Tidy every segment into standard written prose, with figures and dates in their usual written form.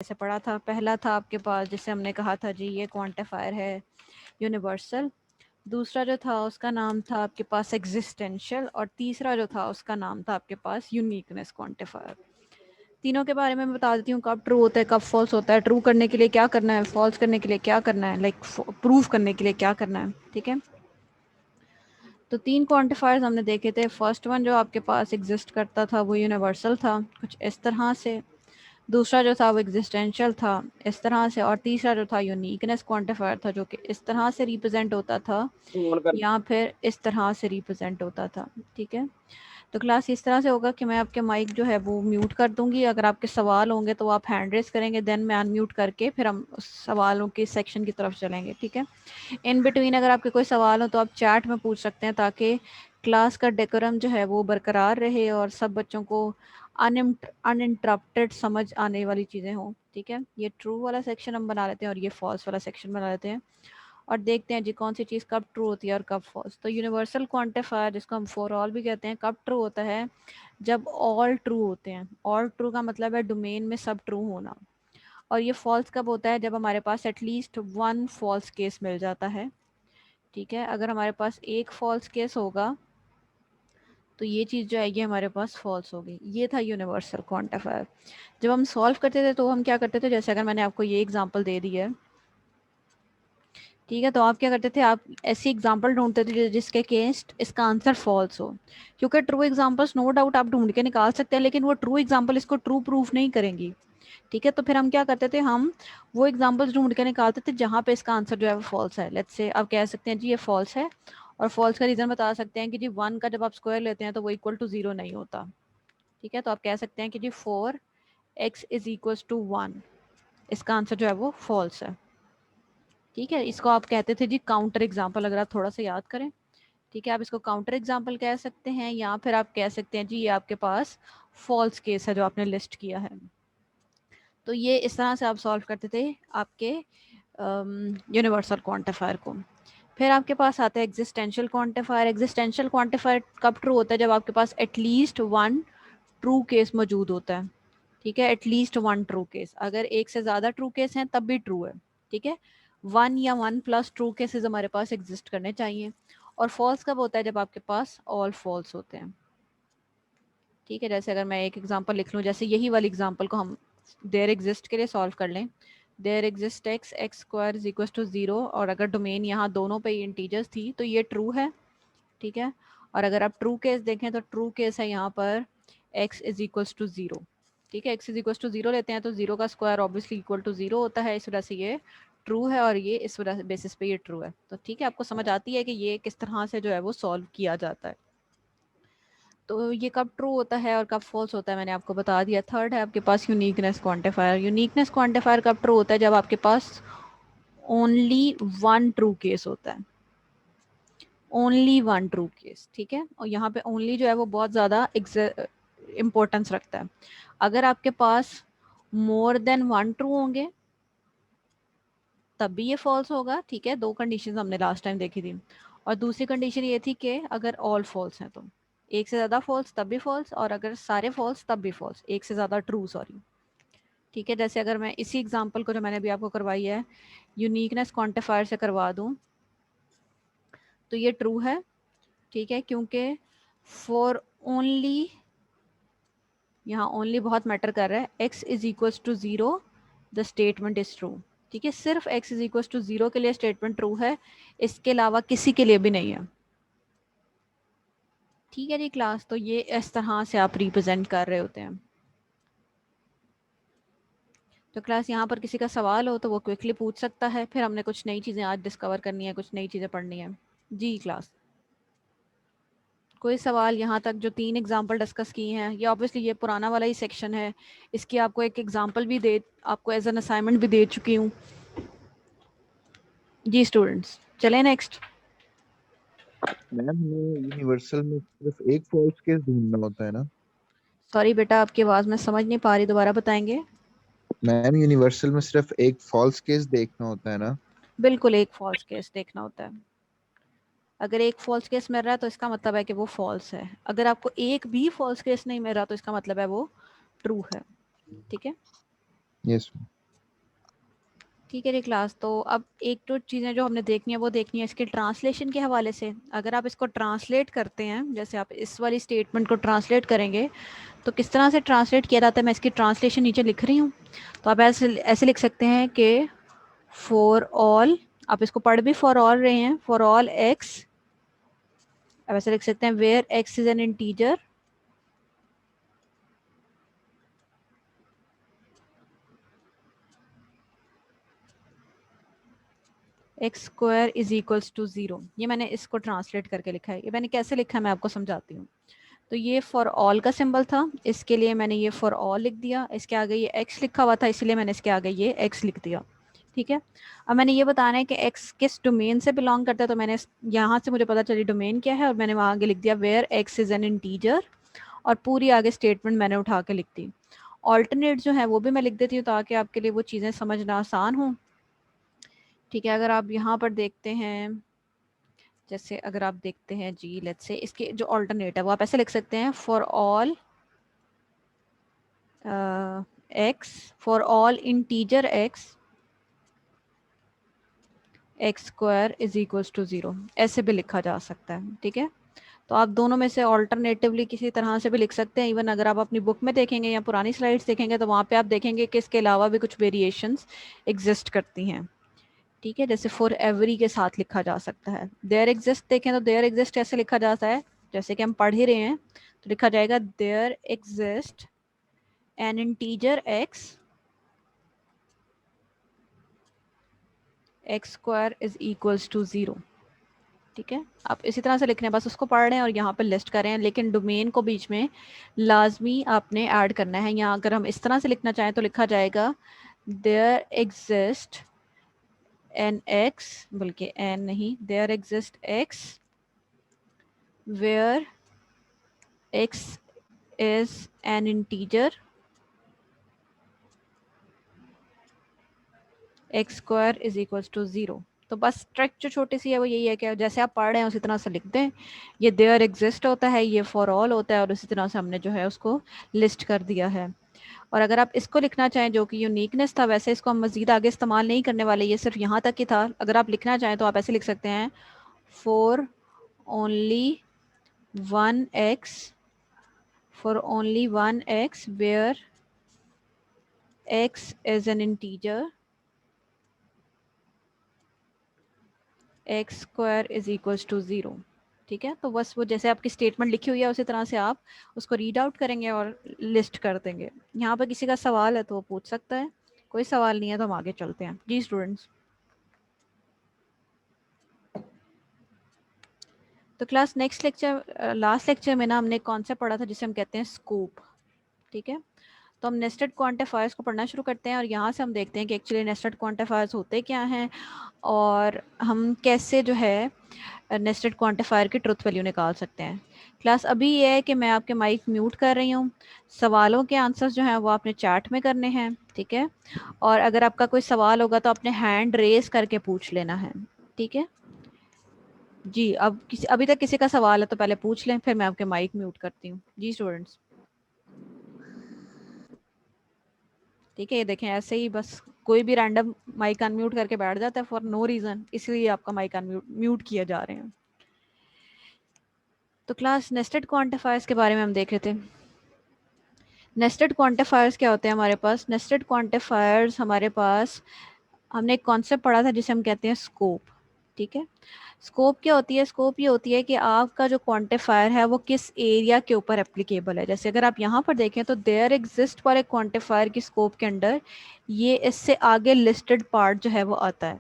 से पढ़ा था। पहला था आपके पास जिसे हमने कहा था जी ये क्वांटिफायर है यूनिवर्सल। दूसरा जो था उसका नाम था आपके पास एग्जिस्टेंशियल, और तीसरा जो था उसका नाम था आपके पास यूनिकनेस क्वांटिफायर। तीनों के बारे में मैं बता देती हूँ, कब ट्रू होता है कब फॉल्स होता है, ट्रू करने के लिए क्या करना है, फॉल्स करने के लिए क्या करना है, लाइक प्रूफ करने के लिए क्या करना है। ठीक है, तो तीन क्वांटिफायर्स हमने देखे थे। फर्स्ट वन जो आपके पास एग्जिस्ट करता था वो यूनिवर्सल था, कुछ इस तरह से। दूसरा जो था वो एग्जिस्टेंशियल था, इस तरह से। और तीसरा जो था यूनिकनेस क्वांटिफायर था, जो कि इस तरह से रिप्रेजेंट होता था या फिर इस तरह से रिप्रेजेंट होता था। ठीक है, तो क्लास इस तरह से होगा कि मैं आपके माइक जो है वो म्यूट कर दूंगी। अगर आपके सवाल होंगे तो आप हैंड रेस करेंगे, देन मैं अनम्यूट करके फिर हम उस सवालों के सेक्शन की तरफ चलेंगे। ठीक है, इन बिटवीन अगर आपके कोई सवाल हो तो आप चैट में पूछ सकते हैं, ताकि क्लास का डेकोरम जो है वो बरकरार रहे और सब बच्चों को अनइंटरप्टेड समझ आने वाली चीज़ें हों। ठीक है, ये ट्रू वाला सेक्शन हम बना लेते हैं और ये फॉल्स वाला सेक्शन बना लेते हैं, और देखते हैं जी कौन सी चीज़ कब ट्रू होती है और कब फॉल्स। तो यूनिवर्सल क्वांटिफायर, जिसको हम फॉर ऑल भी कहते हैं, कब ट्रू होता है, जब ऑल ट्रू होते हैं। ऑल ट्रू का मतलब है डोमेन में सब ट्रू होना। और ये फॉल्स कब होता है, जब हमारे पास एटलीस्ट वन फॉल्स केस मिल जाता है। ठीक है, अगर हमारे पास एक फॉल्स केस होगा तो ये चीज़ जो है ये हमारे पास फॉल्स होगी। ये था यूनिवर्सल क्वांटिफायर। जब हम सॉल्व करते थे तो हम क्या करते थे, जैसे अगर मैंने आपको ये एग्जांपल दे दी है, ठीक है, तो आप क्या करते थे, आप ऐसी एग्जांपल ढूंढते थे जिसके अगेंस्ट इसका आंसर फॉल्स हो। क्योंकि ट्रू एग्जांपल्स नो डाउट आप ढूंढ के निकाल सकते हैं, लेकिन वो ट्रू एग्जांपल इसको ट्रू प्रूफ नहीं करेंगी। ठीक है, तो फिर हम क्या करते थे, हम वो एग्जांपल्स ढूंढ के निकालते थे जहाँ पे इसका आंसर जो है वो फॉल्स है। लेट्स से आप कह सकते हैं जी ये फॉल्स है, और फॉल्स का रीजन बता सकते हैं कि जी 1 का जब आप स्क्वायर लेते हैं तो वो इक्वल टू 0 नहीं होता। ठीक है, तो आप कह सकते हैं कि जी 4x इज इक्वल टू 1, इसका आंसर जो है वो फॉल्स है। ठीक है, इसको आप कहते थे जी काउंटर एग्जाम्पल, अगर आप थोड़ा सा याद करें। ठीक है, आप इसको काउंटर एग्जाम्पल कह सकते हैं, या फिर आप कह सकते हैं जी ये आपके पास फॉल्स केस है जो आपने लिस्ट किया है। तो ये इस तरह से आप सॉल्व करते थे आपके यूनिवर्सल क्वांटिफायर को। फिर आपके पास आता है एग्जिस्टेंशियल क्वांटिफायर। एग्जिस्टेंशियल क्वांटिफायर कब ट्रू होता है, जब आपके पास एटलीस्ट वन ट्रू केस मौजूद होता है। ठीक है, एटलीस्ट वन ट्रू केस। अगर एक से ज़्यादा ट्रू केस हैं तब भी ट्रू है। ठीक है, वन या वन प्लस ट्रू केसेस हमारे पास एग्जिस्ट करने चाहिए। और फॉल्स कब होता है, जब आपके पास ऑल फॉल्स होते हैं। ठीक है, जैसे अगर मैं एक एग्जांपल लिख लूँ, जैसे यही वाली एग्जांपल को हम देयर एग्जिस्ट के लिए सॉल्व कर लें। There exist x square is equal to 0, और अगर डोमेन यहाँ दोनों पे इंटीजर्स थी तो ये ट्रू है। ठीक है, और अगर आप ट्रू केस देखें तो ट्रू केस है यहाँ पर x इज इक्वल टू 0। ठीक है, x इज इक्वल टू 0 लेते हैं तो 0 का स्क्वायर ऑब्वियसली इक्वल टू 0 होता है, इस वजह से ये ट्रू है, और ये इस वजह बेसिस पे ये ट्रू है। तो ठीक है, आपको समझ आती है कि ये किस तरह से जो है वो सॉल्व किया जाता है। तो ये कब ट्रू होता है और कब फॉल्स होता है मैंने आपको बता दिया। थर्ड है आपके पास यूनिकनेस क्वांटिफायर। यूनिकनेस क्वांटिफायर कब ट्रू होता है, जब आपके पास ओनली वन ट्रू केस होता है। Only one true case. ठीक है, और यहाँ पे ओनली जो है वो बहुत ज़्यादा इम्पोर्टेंस रखता है। अगर आपके पास मोर देन वन ट्रू होंगे तब भी ये फॉल्स होगा। ठीक है, दो कंडीशन हमने लास्ट टाइम देखी थी। और दूसरी कंडीशन ये थी कि अगर ऑल फॉल्स हैं तो एक से ज़्यादा फॉल्स तब भी फॉल्स, और अगर सारे फॉल्स तब भी फॉल्स, एक से ज़्यादा ट्रू सॉरी। ठीक है, जैसे अगर मैं इसी एग्जांपल को जो मैंने अभी आपको करवाई है यूनिकनेस क्वांटिफायर से करवा दूं तो ये ट्रू है। ठीक है, क्योंकि फॉर ओनली, यहाँ ओनली बहुत मैटर कर रहा है, x is equal to 0 the statement is true. ठीक है, सिर्फ x इज इक्वल टू 0 के लिए स्टेटमेंट ट्रू है, इसके अलावा किसी के लिए भी नहीं है। ठीक है जी क्लास, तो ये इस तरह से आप रिप्रेजेंट कर रहे होते हैं। तो क्लास यहाँ पर किसी का सवाल हो तो वो क्विकली पूछ सकता है, फिर हमने कुछ नई चीज़ें आज डिस्कवर करनी है, कुछ नई चीज़ें पढ़नी है। जी क्लास, कोई सवाल यहाँ तक जो तीन एग्जाम्पल डिस्कस किए हैं, ये ऑब्वियसली ये पुराना वाला ही सेक्शन है, इसकी आपको एक एग्जाम्पल भी दे, आपको एज एन असाइनमेंट भी दे चुकी हूँ। जी स्टूडेंट्स, चले नेक्स्ट। मैम हमें यूनिवर्सल में सिर्फ एक फॉल्स केस ढूंढना होता है ना? सॉरी बेटा, आपकी आवाज़ मैं समझ नहीं पा रही, दोबारा बताएंगे। मैम यूनिवर्सल में सिर्फ एक फॉल्स केस देखना होता है ना? बिल्कुल, एक फॉल्स केस देखना होता है। अगर एक फॉल्स केस मिल रहा है तो इसका मतलब है कि वो फॉल्स है। अगर आपको एक भी फॉल्स केस नहीं मिल रहा तो इसका मतलब है वो ट्रू है। ठीक है, यस। ठीक है जी क्लास। तो अब एक तो चीज़ें जो हमने देखनी है वो देखनी है इसके ट्रांसलेशन के हवाले से। अगर आप इसको ट्रांसलेट करते हैं, जैसे आप इस वाली स्टेटमेंट को ट्रांसलेट करेंगे तो किस तरह से ट्रांसलेट किया जाता है, मैं इसकी ट्रांसलेशन नीचे लिख रही हूँ। तो आप ऐसे ऐसे लिख सकते हैं कि फॉर ऑल, आप इसको पढ़ भी फॉर ऑल रहे हैं, फॉर ऑल एक्स, आप ऐसे लिख सकते हैं where x is an integer, x square is equals to 0। ये मैंने इसको ट्रांसलेट करके लिखा है। ये मैंने कैसे लिखा है मैं आपको समझाती हूँ। तो ये फॉर ऑल का सिंबल था, इसके लिए मैंने ये फॉर ऑल लिख दिया, इसके आगे ये एक्स लिखा हुआ था इसलिए मैंने इसके आगे ये एक्स लिख दिया। ठीक है। अब मैंने ये बताना है कि एक्स किस डोमेन से बिलोंग करता है, तो मैंने यहाँ से मुझे पता चली डोमेन क्या है और मैंने वहाँ आगे लिख दिया where x is an integer, और पूरी आगे स्टेटमेंट मैंने उठा के लिख दी। ऑल्टरनेट जो है वो भी मैं लिख देती हूँ ताकि आपके लिए वो चीज़ें समझना आसान हो। ठीक है। अगर आप यहाँ पर देखते हैं, जैसे अगर आप देखते हैं जी, लेट्स से इसके जो ऑल्टरनेट है वो आप ऐसे लिख सकते हैं for all x, for all integer x, x square is equals to 0, ऐसे भी लिखा जा सकता है। ठीक है। तो आप दोनों में से ऑल्टरनेटिवली किसी तरह से भी लिख सकते हैं। इवन अगर आप अपनी बुक में देखेंगे या पुरानी स्लाइड्स देखेंगे तो वहाँ पे आप देखेंगे कि इसके अलावा भी कुछ वेरिएशंस एग्जिस्ट करती हैं। ठीक है। जैसे फॉर एवरी के साथ लिखा जा सकता है। देयर एग्जिस्ट देखें तो देयर एग्जिस्ट ऐसे लिखा जाता है, जैसे कि हम पढ़ ही रहे हैं, तो लिखा जाएगा there exist an integer x, x square is equals to 0। ठीक है। आप इसी तरह से लिख रहे हैं, बस उसको पढ़ रहे हैं और यहाँ पे लिस्ट कर रहे हैं, लेकिन डोमेन को बीच में लाजमी आपने ऐड करना है। यहाँ अगर हम इस तरह से लिखना चाहें तो लिखा जाएगा देयर एग्जिस्ट एन एक्स, बल्कि एन नहीं, there exist x where x is an integer, x square is equals to 0। तो बस ट्रिक जो छोटी सी है वो यही है कि जैसे आप पढ़ रहे हैं उसी तरह से लिख दें। ये देयर एग्जिस्ट होता है, ये फॉर ऑल होता है, और उसी तरह से हमने जो है उसको लिस्ट कर दिया है। और अगर आप इसको लिखना चाहें जो कि यूनिकनेस था, वैसे इसको हम मजीद आगे इस्तेमाल नहीं करने वाले, ये सिर्फ यहाँ तक ही था। अगर आप लिखना चाहें तो आप ऐसे लिख सकते हैं for only one x, for only one x where x is an integer, x square is equals to 0। ठीक है। तो बस वो जैसे आपकी स्टेटमेंट लिखी हुई है उसी तरह से आप उसको रीड आउट करेंगे और लिस्ट कर देंगे। यहाँ पर किसी का सवाल है तो वो पूछ सकता है, कोई सवाल नहीं है तो हम आगे चलते हैं जी स्टूडेंट्स। तो class next lecture, last lecture में ना हमने एक कॉन्सेप्ट पढ़ा था जिसे हम कहते हैं स्कोप। ठीक है। तो हम नेस्टेड क्वांटिफायर्स को पढ़ना शुरू करते हैं और यहाँ से हम देखते हैं कि एक्चुअली नेस्टेड क्वांटिफायर्स होते क्या हैं और हम कैसे जो है नेस्टेड क्वांटिफायर की ट्रुथ वैल्यू निकाल सकते हैं। क्लास अभी ये है कि मैं आपके माइक म्यूट कर रही हूँ। सवालों के आंसर्स जो हैं वो आपने चैट में करने हैं। ठीक है। और अगर आपका कोई सवाल होगा तो अपने हैंड रेस करके पूछ लेना है। ठीक है जी। अब अभी तक किसी का सवाल है तो पहले पूछ लें, फिर मैं आपके माइक म्यूट करती हूँ जी स्टूडेंट्स। ठीक है। ये देखें ऐसे ही बस कोई भी रैंडम माइक अनम्यूट करके बैठ जाता है फॉर नो रीज़न, इसलिए आपका माइक अनम्यूट म्यूट किए जा रहे हैं। तो क्लास नेस्टेड क्वांटिफायर्स के बारे में हम देख रहे थे। नेस्टेड क्वांटिफायर्स क्या होते हैं हमारे पास? नेस्टेड क्वांटिफायर्स हमारे पास, हमने एक कॉन्सेप्ट पढ़ा था जिसे हम कहते हैं स्कोप। ठीक है। स्कोप क्या होती है? स्कोप ये होती है कि आपका जो क्वांटिफायर है वो किस एरिया के ऊपर एप्लीकेबल है। जैसे अगर आप यहाँ पर देखें तो देयर एग्जिस्ट वाले क्वांटिफायर की स्कोप के अंडर ये इससे आगे लिस्टेड पार्ट जो है वो आता है।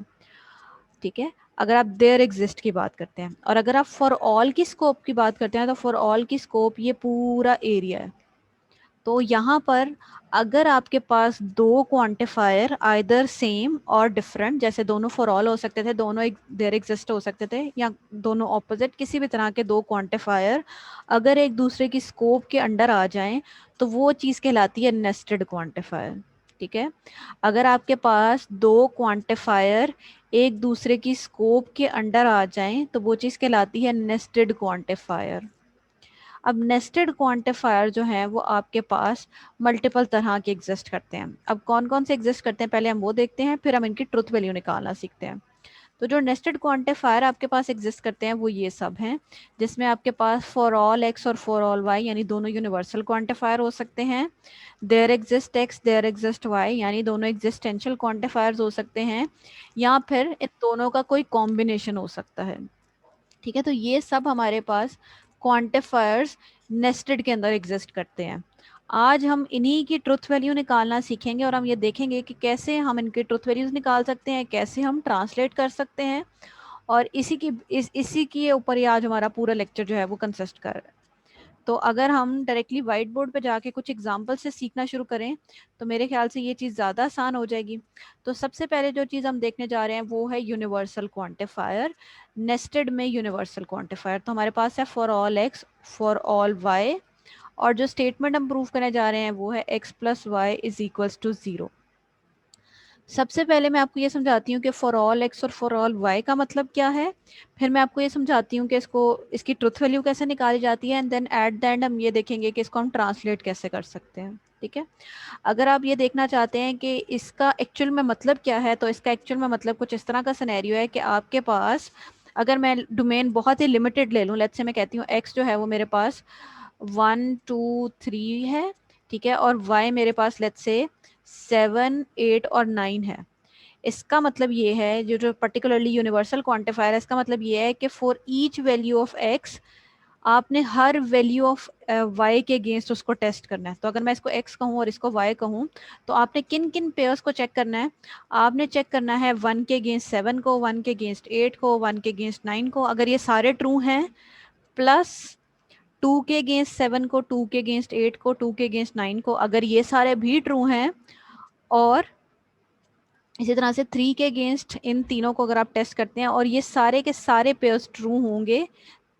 ठीक है। अगर आप देयर एग्जिस्ट की बात करते हैं, और अगर आप फॉर ऑल की स्कोप की बात करते हैं तो फॉर ऑल की स्कोप ये पूरा एरिया है। तो यहाँ पर अगर आपके पास दो क्वांटिफायर आइदर सेम और डिफरेंट, जैसे दोनों फॉर ऑल हो सकते थे, दोनों देयर एग्जिस्ट हो सकते थे, या दोनों ऑपोजिट किसी भी तरह के दो क्वांटिफायर अगर एक दूसरे की स्कोप के अंडर आ जाएं तो वो चीज़ कहलाती है नेस्टेड क्वांटिफायर। ठीक है। अगर आपके पास दो क्वांटिफायर एक दूसरे की स्कोप के अंडर आ जाएं तो वो चीज़ कहलाती है नेस्टेड क्वांटिफायर। अब नेस्टेड क्वांटिफायर जो है वो आपके पास मल्टीपल तरह के एग्जिस्ट करते हैं। अब कौन कौन से एग्जिस्ट करते हैं पहले हम वो देखते हैं, फिर हम इनकी ट्रुथ वैल्यू निकालना सीखते हैं। तो जो नेस्टेड क्वांटिफायर आपके पास एग्जिस्ट करते हैं वो ये सब हैं, जिसमें आपके पास फॉर ऑल एक्स और फॉर ऑल वाई यानी दोनों यूनिवर्सल क्वांटिफायर हो सकते हैं। There exist x there exist y यानी दोनों एग्जिस्टेंशियल क्वांटिफायर्स हो सकते हैं, या फिर इन दोनों का कोई कॉम्बिनेशन हो सकता है। ठीक है, तो ये सब हमारे पास क्वांटिफायर्स नेस्टेड के अंदर एग्जिस्ट करते हैं। आज हम इन्हीं की ट्रुथ वैल्यू निकालना सीखेंगे और हम ये देखेंगे कि कैसे हम इनके ट्रुथ वैल्यूज निकाल सकते हैं, कैसे हम ट्रांसलेट कर सकते हैं, और इसी के ऊपर ही आज हमारा पूरा लेक्चर जो है वो कंसिस्ट कर रहा है। तो अगर हम डायरेक्टली व्हाइट बोर्ड पे जाके कुछ एग्जाम्पल से सीखना शुरू करें तो मेरे ख्याल से ये चीज़ ज़्यादा आसान हो जाएगी। तो सबसे पहले जो चीज़ हम देखने जा रहे हैं वो है यूनिवर्सल क्वांटिफायर। नेस्टेड में यूनिवर्सल क्वांटिफायर तो हमारे पास है for all x for all y, और जो स्टेटमेंट हम प्रूव करने जा रहे हैं वो है x plus y is equals to 0। सबसे पहले मैं आपको ये समझाती हूँ कि फॉर ऑल एक्स और फॉर ऑल वाई का मतलब क्या है, फिर मैं आपको ये समझाती हूँ कि इसकी ट्रुथ वैल्यू कैसे निकाली जाती है, and then at the end हम ये देखेंगे कि इसको हम ट्रांसलेट कैसे कर सकते हैं। ठीक है, अगर आप ये देखना चाहते हैं कि इसका एक्चुअल में मतलब क्या है, तो इसका एक्चुअल में मतलब कुछ इस तरह का सिनेरियो है कि आपके पास, अगर मैं डोमेन बहुत ही लिमिटेड ले लूँ, लेट्स से मैं कहती हूँ एक्स जो है वो मेरे पास 1 2 3 है, ठीक है, और वाई मेरे पास लेट्स से 7 8 और 9 है। इसका मतलब ये है, जो पर्टिकुलरली यूनिवर्सल क्वांटिफायर है, इसका मतलब ये है कि for each value of x आपने हर वैल्यू ऑफ वाई के अगेंस्ट उसको टेस्ट करना है। तो अगर मैं इसको एक्स कहूँ और इसको वाई कहूँ तो आपने किन किन पेयर्स को चेक करना है, आपने चेक करना है 1 के अगेंस्ट 7 को, 1 के अगेंस्ट 8 को, 1 के अगेंस्ट 9 को, अगर ये सारे ट्रू हैं, प्लस 2 के अगेंस्ट 7 को, 2 के अगेंस्ट 8 को, 2 के अगेंस्ट 9 को, अगर ये सारे भी ट्रू हैं, और इसी तरह से 3 के अगेंस्ट इन तीनों को अगर आप टेस्ट करते हैं और ये सारे के सारे पेयर्स ट्रू होंगे,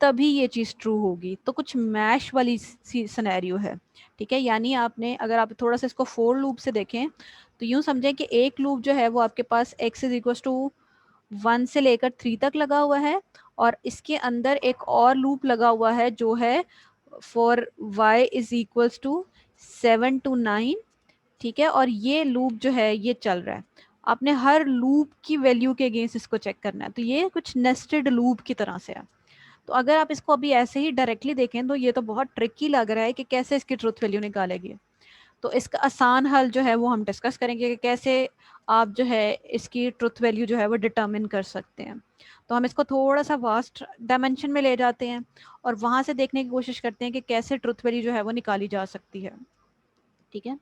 तभी ये चीज़ ट्रू होगी। तो कुछ मैश वाली सी सिनेरियो है। ठीक है, यानी आपने, अगर आप थोड़ा सा इसको फोर लूप से देखें तो यूं समझें कि एक लूप जो है वो आपके पास x इज इक्वल टू 1 से लेकर 3 तक लगा हुआ है, और इसके अंदर एक और लूप लगा हुआ है जो है for y is equals to 7 to 9। ठीक है, और ये लूप जो है ये चल रहा है, आपने हर लूप की वैल्यू के अगेंस्ट इसको चेक करना है। तो ये कुछ नेस्टेड लूप की तरह से है। तो अगर आप इसको अभी ऐसे ही डायरेक्टली देखें तो ये तो बहुत ट्रिकी लग रहा है कि कैसे इसकी ट्रुथ वैल्यू निकालेगी। तो इसका आसान हल जो है वो हम डिस्कस करेंगे कि कैसे आप जो है इसकी ट्रुथ वैल्यू जो है वो डिटर्मिन कर सकते हैं। तो हम इसको थोड़ा सा वास्ट डायमेंशन में ले जाते हैं और वहाँ से देखने की कोशिश करते हैं कि कैसे ट्रुथ वैल्यू जो है वो निकाली जा सकती है। ठीक है,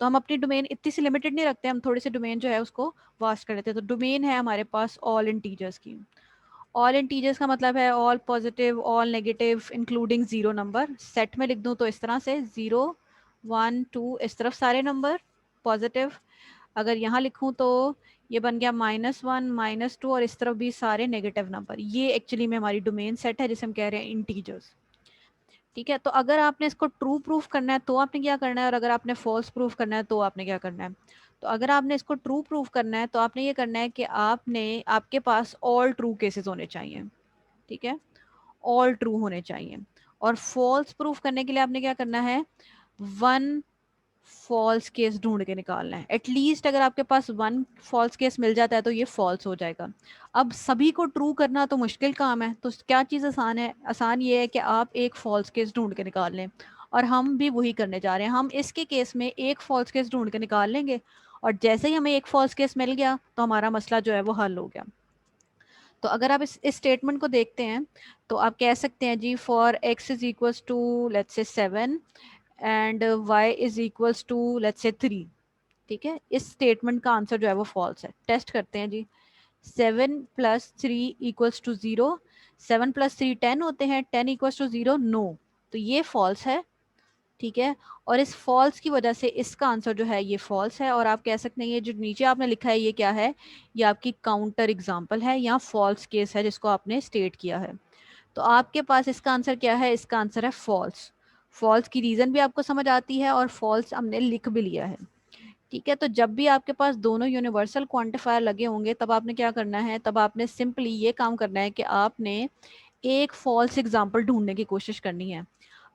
तो हम अपनी डोमेन इतनी सी लिमिटेड नहीं रखते, हम थोड़ी सी डोमेन जो है उसको वास्ट कर लेते हैं। तो डोमेन है हमारे पास ऑल इंटीजर्स की। ऑल इंटीजर्स का मतलब है all positive, all negative, including zero number. Set में लिख दूं तो इस तरह से 0 1 2 इस तरफ सारे नंबर पॉजिटिव, अगर यहाँ लिखूं तो ये बन गया -1 -2 और इस तरफ भी सारे नेगेटिव नंबर। ये एक्चुअली में हमारी डोमेन सेट है जिसे हम कह रहे हैं इंटीजर्स। ठीक है, तो अगर आपने इसको ट्रू प्रूफ करना है तो आपने क्या करना है, और अगर आपने फॉल्स प्रूफ करना है तो आपने क्या करना है। तो अगर आपने इसको ट्रू प्रूफ करना है तो आपने ये करना है कि आपके पास ऑल ट्रू केसेस होने चाहिए। ठीक है, ऑल ट्रू होने चाहिए। और फॉल्स प्रूफ करने के लिए आपने क्या करना है, वन फॉल्स केस ढूंढ के निकालना है। एटलीस्ट अगर आपके पास वन फॉल्स केस मिल जाता है तो ये फॉल्स हो जाएगा। अब सभी को ट्रू करना तो मुश्किल काम है, तो क्या चीज़ आसान है, आसान ये है कि आप एक फॉल्स केस ढूंढ के निकाल लें, और हम भी वही करने जा रहे हैं। हम इसके केस में एक फॉल्स केस ढूंढ के निकाल लेंगे, और जैसे ही हमें एक फॉल्स केस मिल गया तो हमारा मसला जो है वो हल हो गया। तो अगर आप इस स्टेटमेंट को देखते हैं तो आप कह सकते हैं जी for x is equals to let's say 7 and y is equals to let's say 3। ठीक है, इस स्टेटमेंट का आंसर जो है वो फॉल्स है। टेस्ट करते हैं जी। 7 + 3 = 0, 7 + 3 10 होते हैं, 10 = 0 नो, तो ये फॉल्स है। ठीक है, और इस फॉल्स की वजह से इसका आंसर जो है ये फॉल्स है। और आप कह सकते हैं ये जो नीचे आपने लिखा है ये क्या है, ये आपकी काउंटर एग्जांपल है या फॉल्स केस है जिसको आपने स्टेट किया है। तो आपके पास इसका आंसर क्या है, इसका आंसर है फॉल्स। फॉल्स की रीज़न भी आपको समझ आती है और फॉल्स हमने लिख भी लिया है। ठीक है, तो जब भी आपके पास दोनों यूनिवर्सल क्वांटिफायर लगे होंगे तब आपने क्या करना है, तब आपने सिंपली ये काम करना है कि आपने एक फॉल्स एग्जाम्पल ढूंढने की कोशिश करनी है।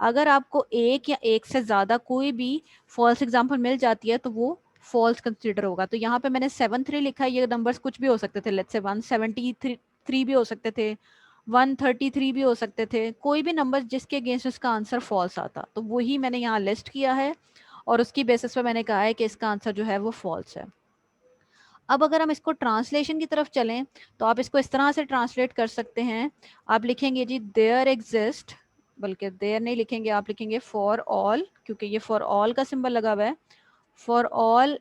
अगर आपको एक या एक से ज़्यादा कोई भी फॉल्स एग्जाम्पल मिल जाती है तो वो फॉल्स कंसिडर होगा। तो यहाँ पे मैंने 7 3 लिखा है, ये नंबर्स कुछ भी हो सकते थे, लेट्स से 173 भी हो सकते थे, 133 भी हो सकते थे, कोई भी नंबर जिसके अगेंस्ट इसका आंसर फॉल्स आता, तो वही मैंने यहाँ लिस्ट किया है और उसकी बेसिस पे मैंने कहा है कि इसका आंसर जो है वो फॉल्स है। अब अगर हम इसको ट्रांसलेशन की तरफ चलें तो आप इसको इस तरह से ट्रांसलेट कर सकते हैं। आप लिखेंगे जी देयर एग्जिस्ट, बल्कि देयर नहीं लिखेंगे, आप लिखेंगे फॉर ऑल, क्योंकि ये फॉर ऑल का सिंबल लगा हुआ है, फॉर ऑल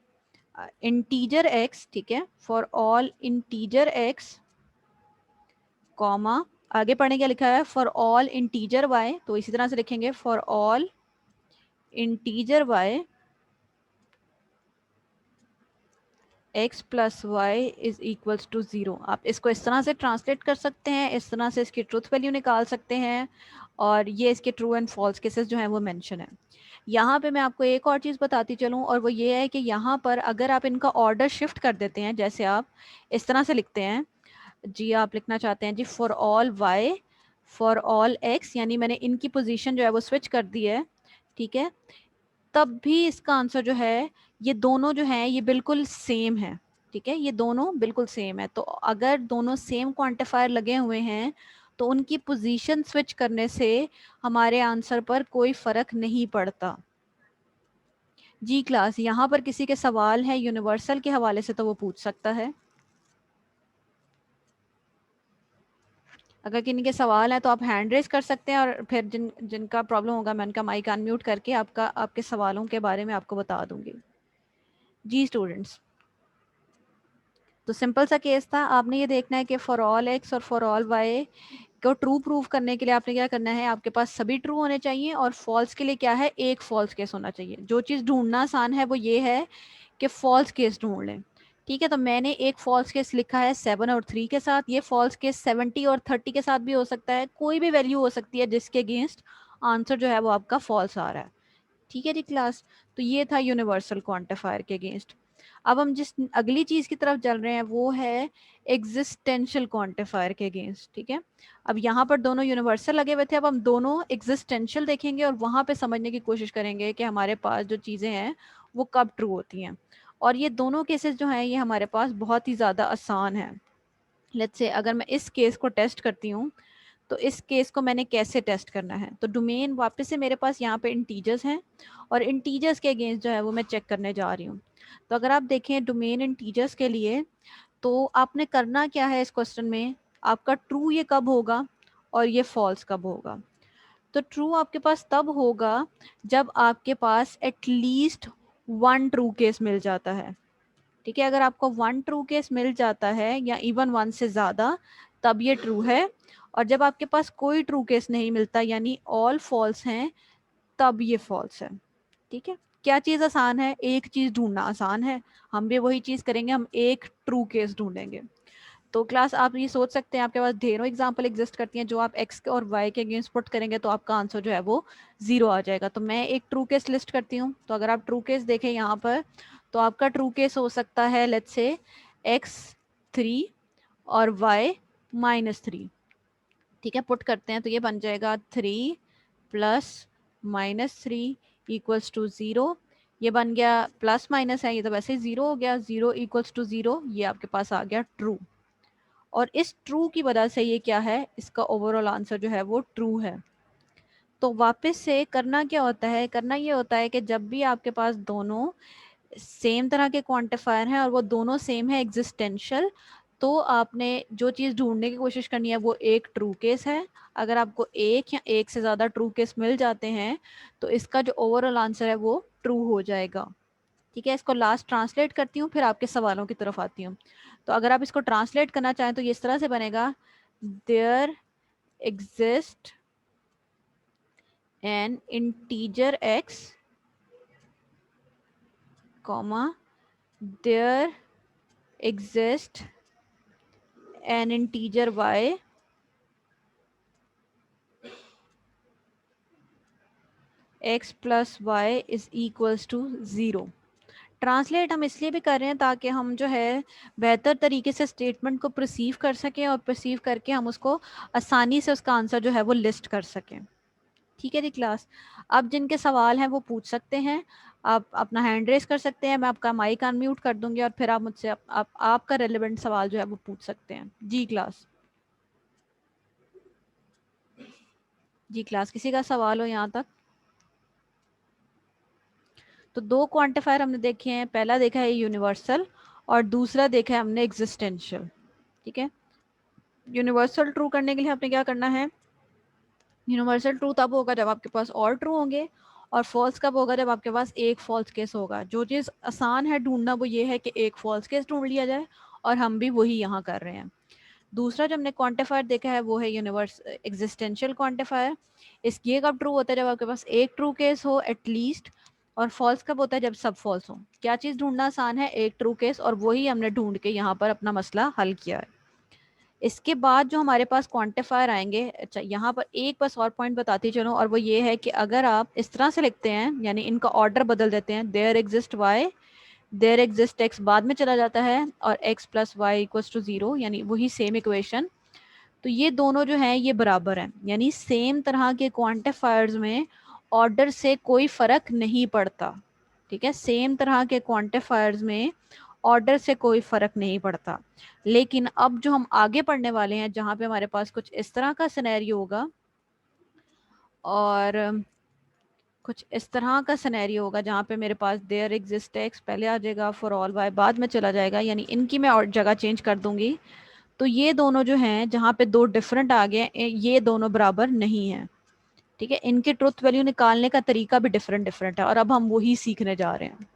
इंटीजर एक्स, ठीक है, for all integer x comma, आगे पढ़ने क्या लिखा है, फॉर ऑल इंटीजर वाई, तो इसी तरह से लिखेंगे for all integer y x plus y is equals to 0। आप इसको इस तरह से ट्रांसलेट कर सकते हैं, इस तरह से इसकी ट्रूथ वैल्यू निकाल सकते हैं, और ये इसके ट्रू एंड फॉल्स केसेस जो हैं वो मेंशन है। यहाँ पे मैं आपको एक और चीज़ बताती चलूँ, और वो ये है कि यहाँ पर अगर आप इनका ऑर्डर शिफ्ट कर देते हैं, जैसे आप इस तरह से लिखते हैं जी, आप लिखना चाहते हैं जी for all y for all x, यानी मैंने इनकी पोजीशन जो है वो स्विच कर दी है, ठीक है, तब भी इसका आंसर जो है, ये दोनों जो हैं ये बिल्कुल सेम है, ठीक है, ये दोनों बिल्कुल सेम है। तो अगर दोनों सेम क्वांटिफायर लगे हुए हैं तो उनकी पोजीशन स्विच करने से हमारे आंसर पर कोई फर्क नहीं पड़ता। जी क्लास, यहाँ पर किसी के सवाल है यूनिवर्सल के हवाले से तो वो पूछ सकता है। अगर किन्हीं के सवाल है तो आप हैंड रेज कर सकते हैं, और फिर जिनका प्रॉब्लम होगा मैं उनका माइक अनम्यूट करके आपके सवालों के बारे में आपको बता दूंगी। जी स्टूडेंट्स, तो सिंपल सा केस था, आपने ये देखना है कि फॉर ऑल एक्स और फॉर ऑल वाई को ट्रू प्रूव करने के लिए आपने क्या करना है, आपके पास सभी ट्रू होने चाहिए, और फॉल्स के लिए क्या है, एक फॉल्स केस होना चाहिए। जो चीज़ ढूंढना आसान है वो ये है कि फॉल्स केस ढूंढ लें, ठीक है। तो मैंने एक फॉल्स केस लिखा है 7 और 3 के साथ, ये फॉल्स केस 70 और 30 के साथ भी हो सकता है, कोई भी वैल्यू हो सकती है जिसके अगेंस्ट आंसर जो है वो आपका फॉल्स आ रहा है, ठीक है जी क्लास। तो ये था यूनिवर्सल क्वांटिफायर के अगेंस्ट। अब हम जिस अगली चीज की तरफ चल रहे हैं वो है एग्जिस्टेंशियल क्वांटिफायर के अगेंस्ट, ठीक है। अब यहाँ पर दोनों यूनिवर्सल लगे हुए थे, अब हम दोनों एग्जिस्टेंशियल देखेंगे और वहां पे समझने की कोशिश करेंगे कि हमारे पास जो चीजें हैं वो कब ट्रू होती हैं। और ये दोनों केसेस जो हैं ये हमारे पास बहुत ही ज्यादा आसान है। लेट्स से अगर मैं इस केस को टेस्ट करती हूँ, तो इस केस को मैंने कैसे टेस्ट करना है, तो डोमेन वापस से मेरे पास यहाँ पे इंटीजर्स हैं, और इंटीजर्स के अगेंस्ट जो है वो मैं चेक करने जा रही हूँ। तो अगर आप देखें डोमेन इंटीजर्स के लिए, तो आपने करना क्या है इस क्वेश्चन में, आपका ट्रू ये कब होगा और ये फॉल्स कब होगा। तो ट्रू आपके पास तब होगा जब आपके पास एटलीस्ट 1 ट्रू केस मिल जाता है, ठीक है। अगर आपको 1 ट्रू केस मिल जाता है या इवन 1 से ज़्यादा, तब ये ट्रू है। और जब आपके पास कोई ट्रू केस नहीं मिलता यानी ऑल फॉल्स हैं, तब ये फॉल्स है, ठीक है। क्या चीज़ आसान है, एक चीज़ ढूंढना आसान है, हम भी वही चीज़ करेंगे, हम एक ट्रू केस ढूंढेंगे। तो क्लास आप ये सोच सकते हैं आपके पास ढेरों एग्जाम्पल एग्जिस्ट करती हैं, जो आप एक्स और वाई के अगेंस्ट पुट करेंगे तो आपका आंसर जो है वो 0 आ जाएगा। तो मैं एक ट्रू केस लिस्ट करती हूँ। तो अगर आप ट्रू केस देखें यहाँ पर, तो आपका ट्रू केस हो सकता है लेट्स से x3 और y-3, ठीक है। पुट करते हैं तो ये बन जाएगा 3 प्लस -3 इक्वल्स टू 0। ये बन गया, प्लस माइनस है ये तो वैसे ही 0 हो गया, 0 इक्वल्स टू 0, ये आपके पास आ गया ट्रू। और इस ट्रू की वजह से ये क्या है, इसका ओवरऑल आंसर जो है वो ट्रू है। तो वापस से करना क्या होता है, करना ये होता है कि जब भी आपके पास दोनों सेम तरह के क्वांटिफायर हैं और वो दोनों सेम है एग्जिस्टेंशियल, तो आपने जो चीज़ ढूंढने की कोशिश करनी है वो एक ट्रू केस है। अगर आपको एक या एक से ज़्यादा ट्रू केस मिल जाते हैं तो इसका जो ओवरऑल आंसर है वो ट्रू हो जाएगा, ठीक है। इसको लास्ट ट्रांसलेट करती हूँ फिर आपके सवालों की तरफ आती हूँ। तो अगर आप इसको ट्रांसलेट करना चाहें तो ये इस तरह से बनेगा, there exist an integer x comma there exist an integer y x plus y is equals to 0। Translate हम इसलिए भी कर रहे हैं ताकि हम जो है बेहतर तरीके से स्टेटमेंट को परसीव कर सकें, और परसीव करके हम उसको आसानी से उसका आंसर जो है वो लिस्ट कर सकें। ठीक है जी क्लास। अब जिनके सवाल हैं वो पूछ सकते हैं, आप अपना हैंड रेस कर सकते हैं, मैं आपका माइक अनम्यूट कर दूंगी और फिर आप मुझसे आपका रेलेवेंट सवाल जो है वो पूछ सकते हैं। जी क्लास। जी क्लास, किसी का सवाल हो यहाँ तक? तो दो क्वांटिफायर हमने देखे हैं, पहला देखा है यूनिवर्सल और दूसरा देखा है हमने एग्जिस्टेंशियल। ठीक है, यूनिवर्सल ट्रू करने के लिए आपने क्या करना है, यूनिवर्सल ट्रू तब होगा जब आपके पास और ट्रू होंगे, और फॉल्स कब होगा जब आपके पास एक फॉल्स केस होगा। जो चीज़ आसान है ढूंढना वो ये है कि एक फॉल्स केस ढूंढ लिया जाए, और हम भी वही यहाँ कर रहे हैं। दूसरा जो हमने क्वांटिफायर देखा है वो है यूनिवर्स एग्जिस्टेंशियल क्वांटिफायर। इस ये कब ट्रू होता है जब आपके पास एक ट्रू केस हो एटलीस्ट, और फॉल्स कब होता है जब सब फॉल्स हो। क्या चीज़ ढूंढना आसान है, एक ट्रू केस, और वही हमने ढूंढ के यहाँ पर अपना मसला हल किया है। इसके बाद जो हमारे पास क्वांटिफायर आएंगे, अच्छा यहाँ पर एक बस और पॉइंट बताती चलो, और वो ये है कि अगर आप इस तरह से लिखते हैं, यानी इनका ऑर्डर बदल देते हैं, there exist y, there exist x बाद में चला जाता है, और x plus y equals to 0, यानी वही सेम इक्वेशन, तो ये दोनों जो हैं ये बराबर हैं, यानी सेम तरह के क्वांटिफायर्स में ऑर्डर से कोई फर्क नहीं पड़ता। ठीक है, सेम तरह के क्वांटिफायर्स में ऑर्डर से कोई फर्क नहीं पड़ता। लेकिन अब जो हम आगे पढ़ने वाले हैं, जहाँ पे हमारे पास कुछ इस तरह का सिनेरियो होगा और कुछ इस तरह का सिनेरियो होगा जहाँ पे मेरे पास देयर एग्जिस्ट एक्स पहले आ जाएगा, फॉर ऑल वाई बाद में चला जाएगा, यानी इनकी मैं और जगह चेंज कर दूंगी। तो ये दोनों जो हैं जहाँ पे दो डिफरेंट आ गए, ये दोनों बराबर नहीं है। ठीक है, इनके ट्रुथ वैल्यू निकालने का तरीका भी डिफरेंट डिफरेंट है, और अब हम वही सीखने जा रहे हैं।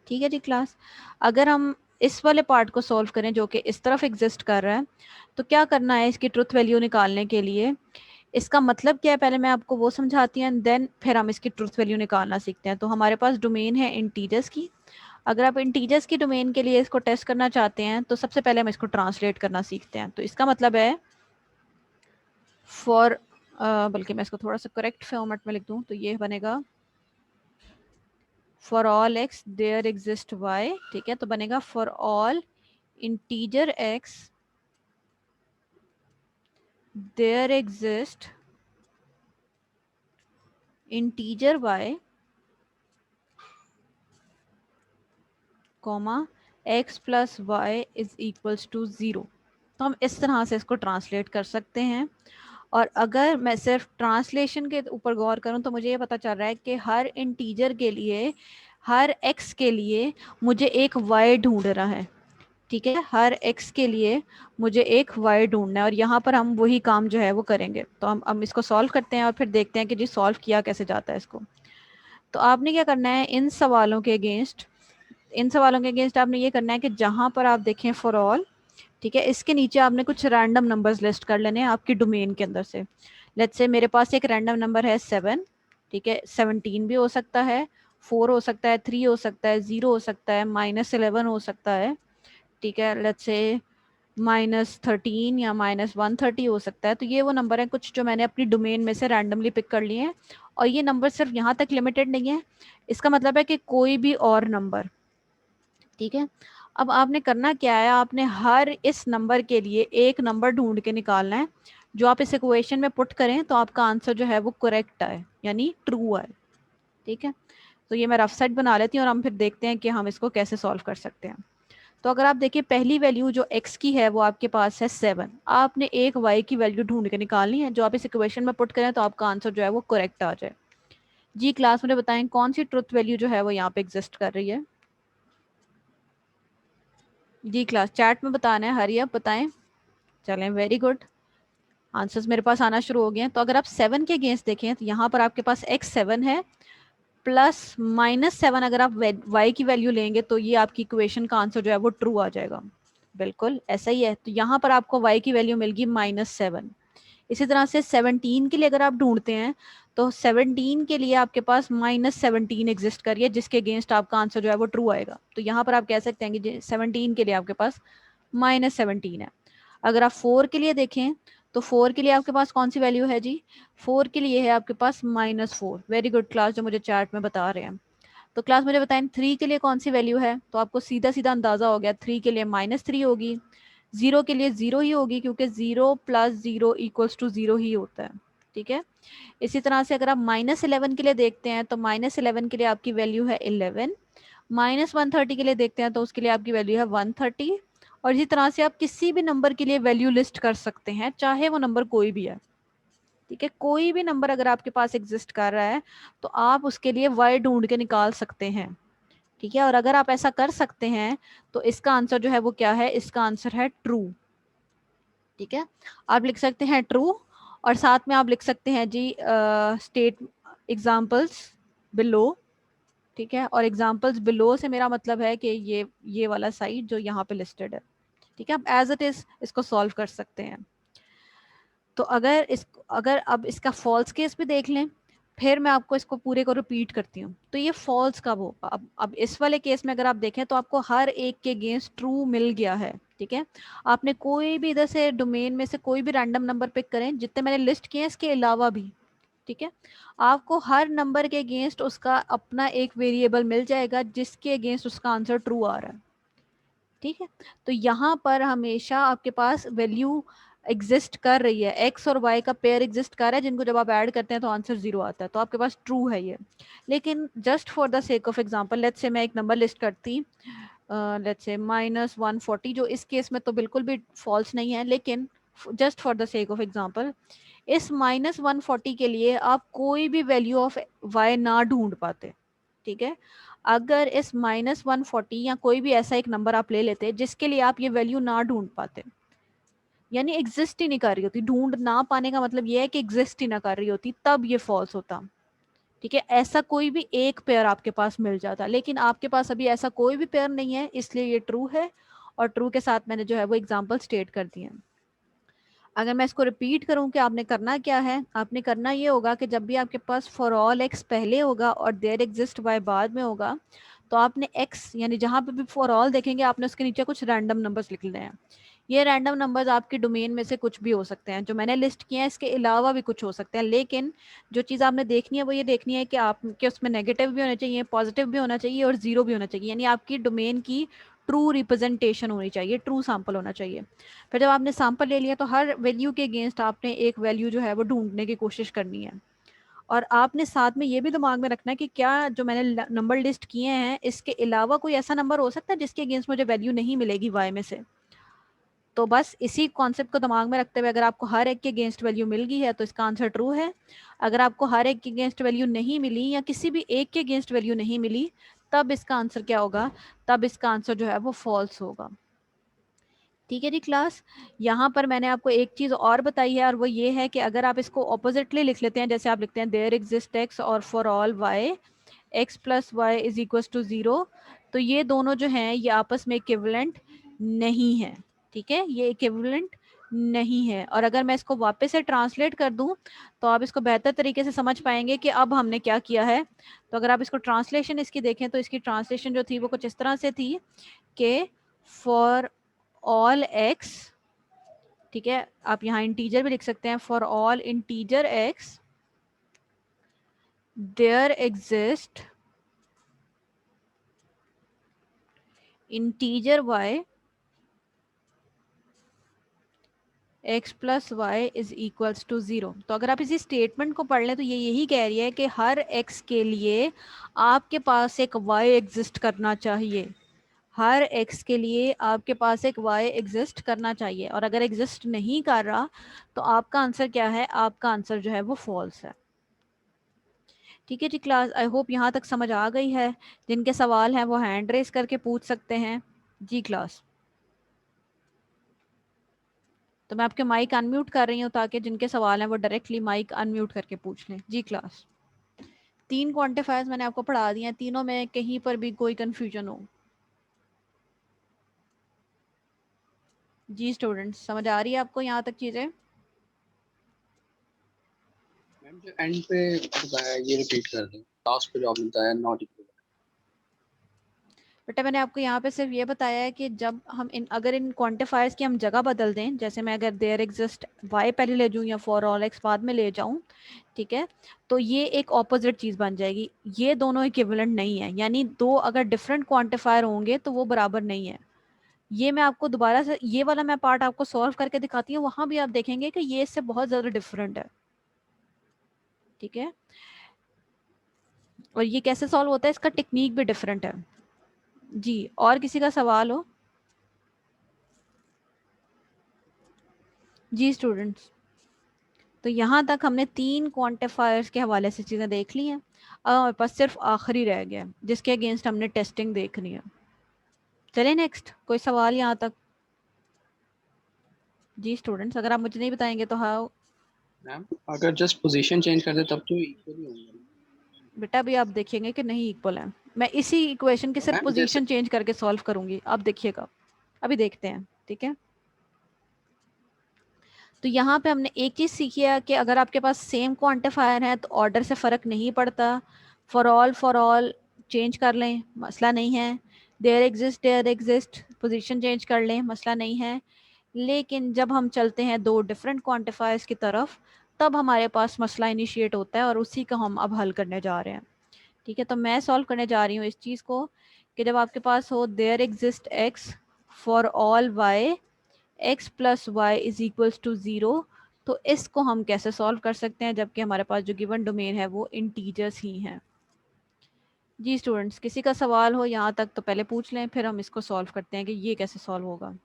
ठीक है जी क्लास। अगर हम इस वाले पार्ट को सॉल्व करें जो कि इस तरफ एग्जिस्ट कर रहा है, तो क्या करना है इसकी ट्रुथ वैल्यू निकालने के लिए, इसका मतलब क्या है पहले मैं आपको वो समझाती हूँ, देन फिर हम इसकी ट्रुथ वैल्यू निकालना सीखते हैं। तो हमारे पास डोमेन है इंटीजर्स की। अगर आप इंटीजर्स की डोमेन के लिए इसको टेस्ट करना चाहते हैं तो सबसे पहले हम इसको ट्रांसलेट करना सीखते हैं। तो इसका मतलब है फॉर, बल्कि मैं इसको थोड़ा सा करेक्ट फॉर्मेट में लिख दूं तो ये बनेगा for all x there exist y. ठीक है, तो बनेगा for all integer x there exist integer y comma x plus y is equals to 0। तो हम इस तरह से इसको ट्रांसलेट कर सकते हैं। और अगर मैं सिर्फ ट्रांसलेशन के ऊपर गौर करूं तो मुझे ये पता चल रहा है कि हर इंटीजर के लिए, हर एक्स के लिए मुझे एक वाई ढूंढ रहा है। ठीक है, हर एक्स के लिए मुझे एक वाई ढूंढना है, और यहाँ पर हम वही काम जो है वो करेंगे। तो हम इसको सॉल्व करते हैं और फिर देखते हैं कि जी सॉल्व किया कैसे जाता है इसको। तो आपने क्या करना है, इन सवालों के अगेंस्ट आपने ये करना है कि जहां पर आप देखें फॉर ऑल, ठीक है, इसके नीचे आपने कुछ रैंडम नंबर्स लिस्ट कर लेने हैं आपकी डोमेन के अंदर से। लेट्स से मेरे पास एक रैंडम नंबर है 7। ठीक है, 17 भी हो सकता है, 4 हो सकता है, 3 हो सकता है, 0 हो सकता है, -11 हो सकता है। ठीक है, लेट्स से -13 या -130 हो सकता है। तो ये वो नंबर है कुछ जो मैंने अपनी डोमेन में से रैंडमली पिक कर लिए हैं, और ये नंबर सिर्फ यहाँ तक लिमिटेड नहीं है, इसका मतलब है कि कोई भी और नंबर। ठीक है, अब आपने करना क्या है, आपने हर इस नंबर के लिए एक नंबर ढूंढ के निकालना है, जो आप इस इक्वेशन में पुट करें तो आपका आंसर जो है वो करेक्ट आए, यानी ट्रू आए। ठीक है, तो ये मैं रफ सेट बना लेती हूँ और हम फिर देखते हैं कि हम इसको कैसे सॉल्व कर सकते हैं। तो अगर आप देखिए पहली वैल्यू जो x की है वो आपके पास है 7, आपने एक y की वैल्यू ढूंढ के निकालनी है, जो आप इस इक्वेशन में पुट करें तो आपका आंसर जो है वो करेक्ट आ जाए। जी क्लास, मुझे बताएं कौन सी ट्रुथ वैल्यू जो है वो यहाँ पे एग्जिस्ट कर रही है। जी क्लास, चैट में बताना है, हरी अप बताएं। चलें, वेरी गुड, आंसर्स मेरे पास आना शुरू हो गए हैं। तो अगर आप 7 के अगेंस्ट देखें तो यहाँ पर आपके पास x 7 है, प्लस -7 अगर आप y की वैल्यू लेंगे तो ये आपकी इक्वेशन का आंसर जो है वो ट्रू आ जाएगा। बिल्कुल ऐसा ही है, तो यहाँ पर आपको y की वैल्यू मिलगी -7। इसी तरह से 17 के लिए अगर आप ढूंढते हैं तो 17 के लिए आपके पास -17 एग्जिस्ट करिए, जिसके अगेंस्ट आपका आंसर जो है वो ट्रू आएगा। तो यहाँ पर आप कह सकते हैं कि 17 के लिए आपके पास -17 है। अगर आप 4 के लिए देखें तो 4 के लिए आपके पास कौन सी वैल्यू है जी, 4 के लिए है आपके पास -4। वेरी गुड क्लास, जो मुझे चार्ट में बता रहे हैं। तो क्लास मुझे बताएं 3 के लिए कौन सी वैल्यू है, तो आपको सीधा सीधा अंदाजा हो गया, 3 के लिए -3 होगी, 0 के लिए 0 ही होगी, क्योंकि 0 + 0 = 0 ही होता है। ठीक है। इसी तरह से अगर आप -11 के लिए देखते हैं तो -11 के लिए आपकी वैल्यू है 11, -130 के लिए देखते हैं तो उसके लिए आपकी वैल्यू है 130, और इसी तरह से आप किसी भी नंबर के लिए वैल्यू लिस्ट कर सकते हैं, चाहे वो नंबर कोई भी है। ठीक है, कोई भी नंबर अगर आपके पास एग्जिस्ट कर रहा है तो आप उसके लिए y ढूंढ के निकाल सकते हैं। ठीक है, और अगर आप ऐसा कर सकते हैं तो इसका आंसर जो है वो क्या है, इसका आंसर है ट्रू। ठीक है, आप लिख सकते हैं ट्रू, और साथ में आप लिख सकते हैं जी स्टेट एग्जांपल्स बिलो। ठीक है, और एग्जांपल्स बिलो से मेरा मतलब है कि ये वाला साइड जो यहाँ पे लिस्टेड है। ठीक है, आप एज इट इज इसको सॉल्व कर सकते हैं। तो अगर अब इसका फॉल्स केस भी देख लें, फिर मैं आपको इसको पूरे को रिपीट करती हूँ। तो ये फॉल्स कब होगा, अब इस वाले केस में अगर आप देखें तो आपको हर एक के अगेंस्ट ट्रू मिल गया है। ठीक है, आपने कोई भी इधर से डोमेन में से कोई भी रैंडम नंबर पिक करें, जितने मैंने लिस्ट किए हैं इसके अलावा भी, ठीक है, आपको हर नंबर के अगेंस्ट उसका अपना एक वेरिएबल मिल जाएगा जिसके अगेंस्ट उसका आंसर ट्रू आ रहा है। ठीक है, तो यहाँ पर हमेशा आपके पास वैल्यू एग्जिस्ट कर रही है, एक्स और वाई का पेयर एग्जिस्ट कर रहा है, जिनको जब आप ऐड करते हैं तो आंसर 0 आता है, तो आपके पास ट्रू है ये। लेकिन just for the sake of example, let's say मैं एक नंबर लिस्ट करती, लेट्स से -140, जो इस केस में तो बिल्कुल भी फॉल्स नहीं है, लेकिन just for the sake of example इस -140 के लिए आप कोई भी वैल्यू ऑफ वाई ना ढूंढ पाते। ठीक है, अगर इस -140 या कोई भी ऐसा एक नंबर आप ले लेते जिसके लिए आप ये वैल्यू ना ढूंढ पाते, यानी एग्जिस्ट ही नहीं कर रही होती, ढूंढ ना पाने का मतलब ये है कि एग्जिस्ट ही ना कर रही होती, तब ये फॉल्स होता। ठीक है, ऐसा कोई भी एक पेयर आपके पास मिल जाता, लेकिन आपके पास अभी ऐसा कोई भी पेयर नहीं है, इसलिए ये ट्रू है, और ट्रू के साथ मैंने जो है वो एग्जाम्पल स्टेट कर दिए हैं। अगर मैं इसको रिपीट करूं कि आपने करना क्या है, आपने करना ये होगा कि जब भी आपके पास फॉर ऑल एक्स पहले होगा और देयर एग्जिस्ट वाई बाद में होगा, तो आपने एक्स यानी जहां पे भी फॉर ऑल देखेंगे आपने उसके नीचे कुछ रैंडम नंबर्स लिख लेने हैं। ये रैंडम नंबर्स आपके डोमेन में से कुछ भी हो सकते हैं, जो मैंने लिस्ट किए हैं इसके अलावा भी कुछ हो सकते हैं, लेकिन जो चीज़ आपने देखनी है वो ये देखनी है कि आपके उसमें नेगेटिव भी होने चाहिए, पॉजिटिव भी होना चाहिए और जीरो भी होना चाहिए, यानी आपकी डोमेन की ट्रू रिप्रेजेंटेशन होनी चाहिए, ट्रू सैंपल होना चाहिए। फिर जब आपने सैंपल ले लिया तो हर वैल्यू के अगेंस्ट आपने एक वैल्यू जो है वो ढूंढने की कोशिश करनी है, और आपने साथ में ये भी दिमाग में रखना है कि क्या जो मैंने नंबर लिस्ट किए हैं इसके अलावा कोई ऐसा नंबर हो सकता है जिसके अगेंस्ट मुझे वैल्यू नहीं मिलेगी वाई में से। तो बस इसी कॉन्सेप्ट को दिमाग में रखते हुए अगर आपको हर एक के अगेंस्ट वैल्यू मिल गई है तो इसका आंसर ट्रू है। अगर आपको हर एक के अगेंस्ट वैल्यू नहीं मिली या किसी भी एक के अगेंस्ट वैल्यू नहीं मिली, तब इसका आंसर क्या होगा, तब इसका आंसर जो है वो फॉल्स होगा। ठीक है जी क्लास, यहाँ पर मैंने आपको एक चीज़ और बताई है, और वो ये है कि अगर आप इसको ऑपोजिटली लिख लेते हैं, जैसे आप लिखते हैं देयर एग्जिस्ट एक्स और for all y x plus y is equal to 0, तो ये दोनों जो हैं ये आपस में इक्विवेलेंट नहीं है। ठीक है, ये इक्विवेलेंट नहीं है, और अगर मैं इसको वापस से ट्रांसलेट कर दूं तो आप इसको बेहतर तरीके से समझ पाएंगे कि अब हमने क्या किया है। तो अगर आप इसको ट्रांसलेशन इसकी देखें तो इसकी ट्रांसलेशन जो थी वो कुछ इस तरह से थी कि फॉर ऑल एक्स, ठीक है, आप यहाँ इंटीजर भी लिख सकते हैं, for all integer x there exist integer y x plus y is equals to 0। तो अगर आप इसी स्टेटमेंट को पढ़ लें तो ये यही कह रही है कि हर एक्स के लिए आपके पास एक वाई एग्जिस्ट करना चाहिए, हर एक्स के लिए आपके पास एक वाई एग्जिस्ट करना चाहिए, और अगर एग्जिस्ट नहीं कर रहा तो आपका आंसर क्या है, आपका आंसर जो है वो फॉल्स है। ठीक है जी क्लास, आई होप यहाँ तक समझ आ गई है। जिनके सवाल हैं वो हैंड रेस करके पूछ सकते हैं। जी क्लास, तो मैं आपके माइक अनम्यूट कर रही हूँ ताकि जिनके सवाल हैं वो डायरेक्टली माइक अनम्यूट करके पूछ लें। जी क्लास, 3 क्वांटिफायर्स मैंने आपको पढ़ा दिए हैं, तीनों में कहीं पर भी कोई कंफ्यूजन हो। जी स्टूडेंट्स, समझ आ रही है आपको यहाँ तक चीज़ें? मैम जो एंड पे बताया ये रिपीट कर दें, लास्ट पे जो आपने बताया नॉट इक्वल। बेटा मैंने आपको यहाँ पे सिर्फ ये बताया है कि जब हम अगर इन क्वांटिफायर्स की हम जगह बदल दें, जैसे मैं अगर देयर एग्जिस्ट वाई पहले ले जाऊँ या फॉर ऑल एक्स बाद में ले जाऊँ, ठीक है, तो ये एक ऑपोजिट चीज़ बन जाएगी, ये दोनों इक्विवेलेंट नहीं है, यानी दो अगर डिफरेंट क्वांटिफायर होंगे तो वो बराबर नहीं है। ये मैं आपको दोबारा से ये वाला मैं पार्ट आपको सॉल्व करके दिखाती हूँ, वहाँ भी आप देखेंगे कि ये इससे बहुत ज़्यादा डिफरेंट है। ठीक है, और ये कैसे सॉल्व होता है, इसका टेक्निक भी डिफरेंट है जी। और किसी का सवाल हो? जी स्टूडेंट्स, तो यहाँ तक हमने 3 क्वांटिफायर्स के हवाले से चीज़ें देख ली हैं। अब हमारे पास सिर्फ आखिरी रह गया जिसके अगेंस्ट हमने टेस्टिंग देखनी है। चलिए नेक्स्ट, कोई सवाल यहाँ तक? जी स्टूडेंट्स, अगर आप मुझे नहीं बताएंगे तो हाँ मैम अगर जस्ट पोजीशन चेंज कर दे तब तो इक्वल ही होंगे। बेटा, अभी आप देखेंगे कि नहीं इक्वल है। मैं इसी इक्वेशन की सिर्फ मैम जैसे पोजीशन चेंज करके सॉल्व करूंगी, आप देखिएगा। अभी देखते हैं, ठीक है। तो यहाँ पे हमने एक चीज़ सीखी है कि अगर आपके पास सेम क्वांटिफायर है तो ऑर्डर से फ़र्क नहीं पड़ता। फॉर ऑल चेंज कर लें, मसला नहीं है। देयर एग्जिस्ट पोजीशन चेंज कर लें, मसला नहीं है। लेकिन जब हम चलते हैं 2 डिफरेंट क्वांटिफायर्स की तरफ, तब हमारे पास मसला इनिशिएट होता है और उसी का हम अब हल करने जा रहे हैं। ठीक है, तो मैं सॉल्व करने जा रही हूँ इस चीज़ को कि जब आपके पास हो there exist x for all y x plus y is equals to 0, तो इसको हम कैसे सॉल्व कर सकते हैं जबकि हमारे पास जो गिवन डोमेन है वो इंटीजर्स ही हैं। जी स्टूडेंट्स, किसी का सवाल हो यहाँ तक तो पहले पूछ लें, फिर हम इसको सॉल्व करते हैं कि ये कैसे सॉल्व होगा।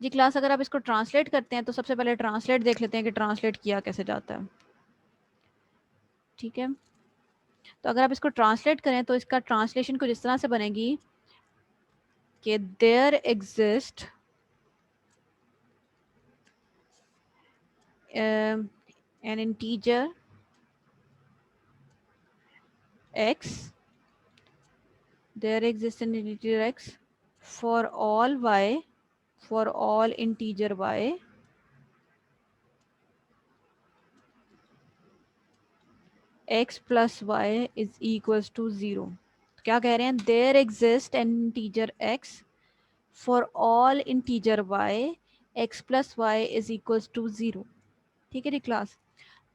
जी क्लास, अगर आप इसको ट्रांसलेट करते हैं तो सबसे पहले ट्रांसलेट देख लेते हैं कि ट्रांसलेट किया कैसे जाता है। ठीक है, तो अगर आप इसको ट्रांसलेट करें तो इसका ट्रांसलेशन कुछ इस तरह से बनेगी कि there exist an integer x, there exists an integer x for all y, for all integer y, x plus y is equals to 0। क्या कह रहे हैं? there exists an integer x for all integer y, x plus y is equals to 0। ठीक है जी class,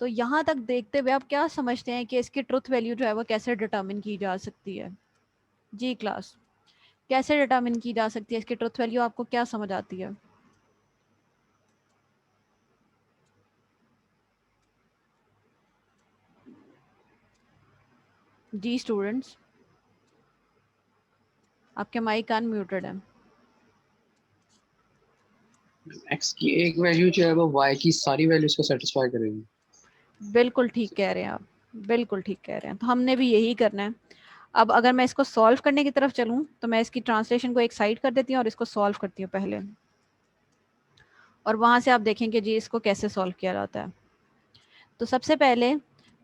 तो यहाँ तक देखते हुए आप क्या समझते हैं कि इसकी ट्रुथ वैल्यू जो है वो कैसे डिटर्मिन की जा सकती है? जी क्लास, कैसे डिटर्मिन की जा सकती है इसकी ट्रुथ वैल्यू, आपको क्या समझ आती है? जी स्टूडेंट्स, आपके माइक अनम्यूटेड है। x की एक वैल्यू जो है वो y की सारी वैल्यूज को सेटिस्फाई करेगी। बिल्कुल ठीक कह रहे हैं आप, बिल्कुल ठीक कह रहे हैं, तो हमने भी यही करना है। अब अगर मैं इसको सॉल्व करने की तरफ चलूं तो मैं इसकी ट्रांसलेशन को एक साइड कर देती हूँ और इसको सॉल्व करती हूँ पहले, और वहां से आप देखेंगे जी इसको कैसे सॉल्व किया जाता है। तो सबसे पहले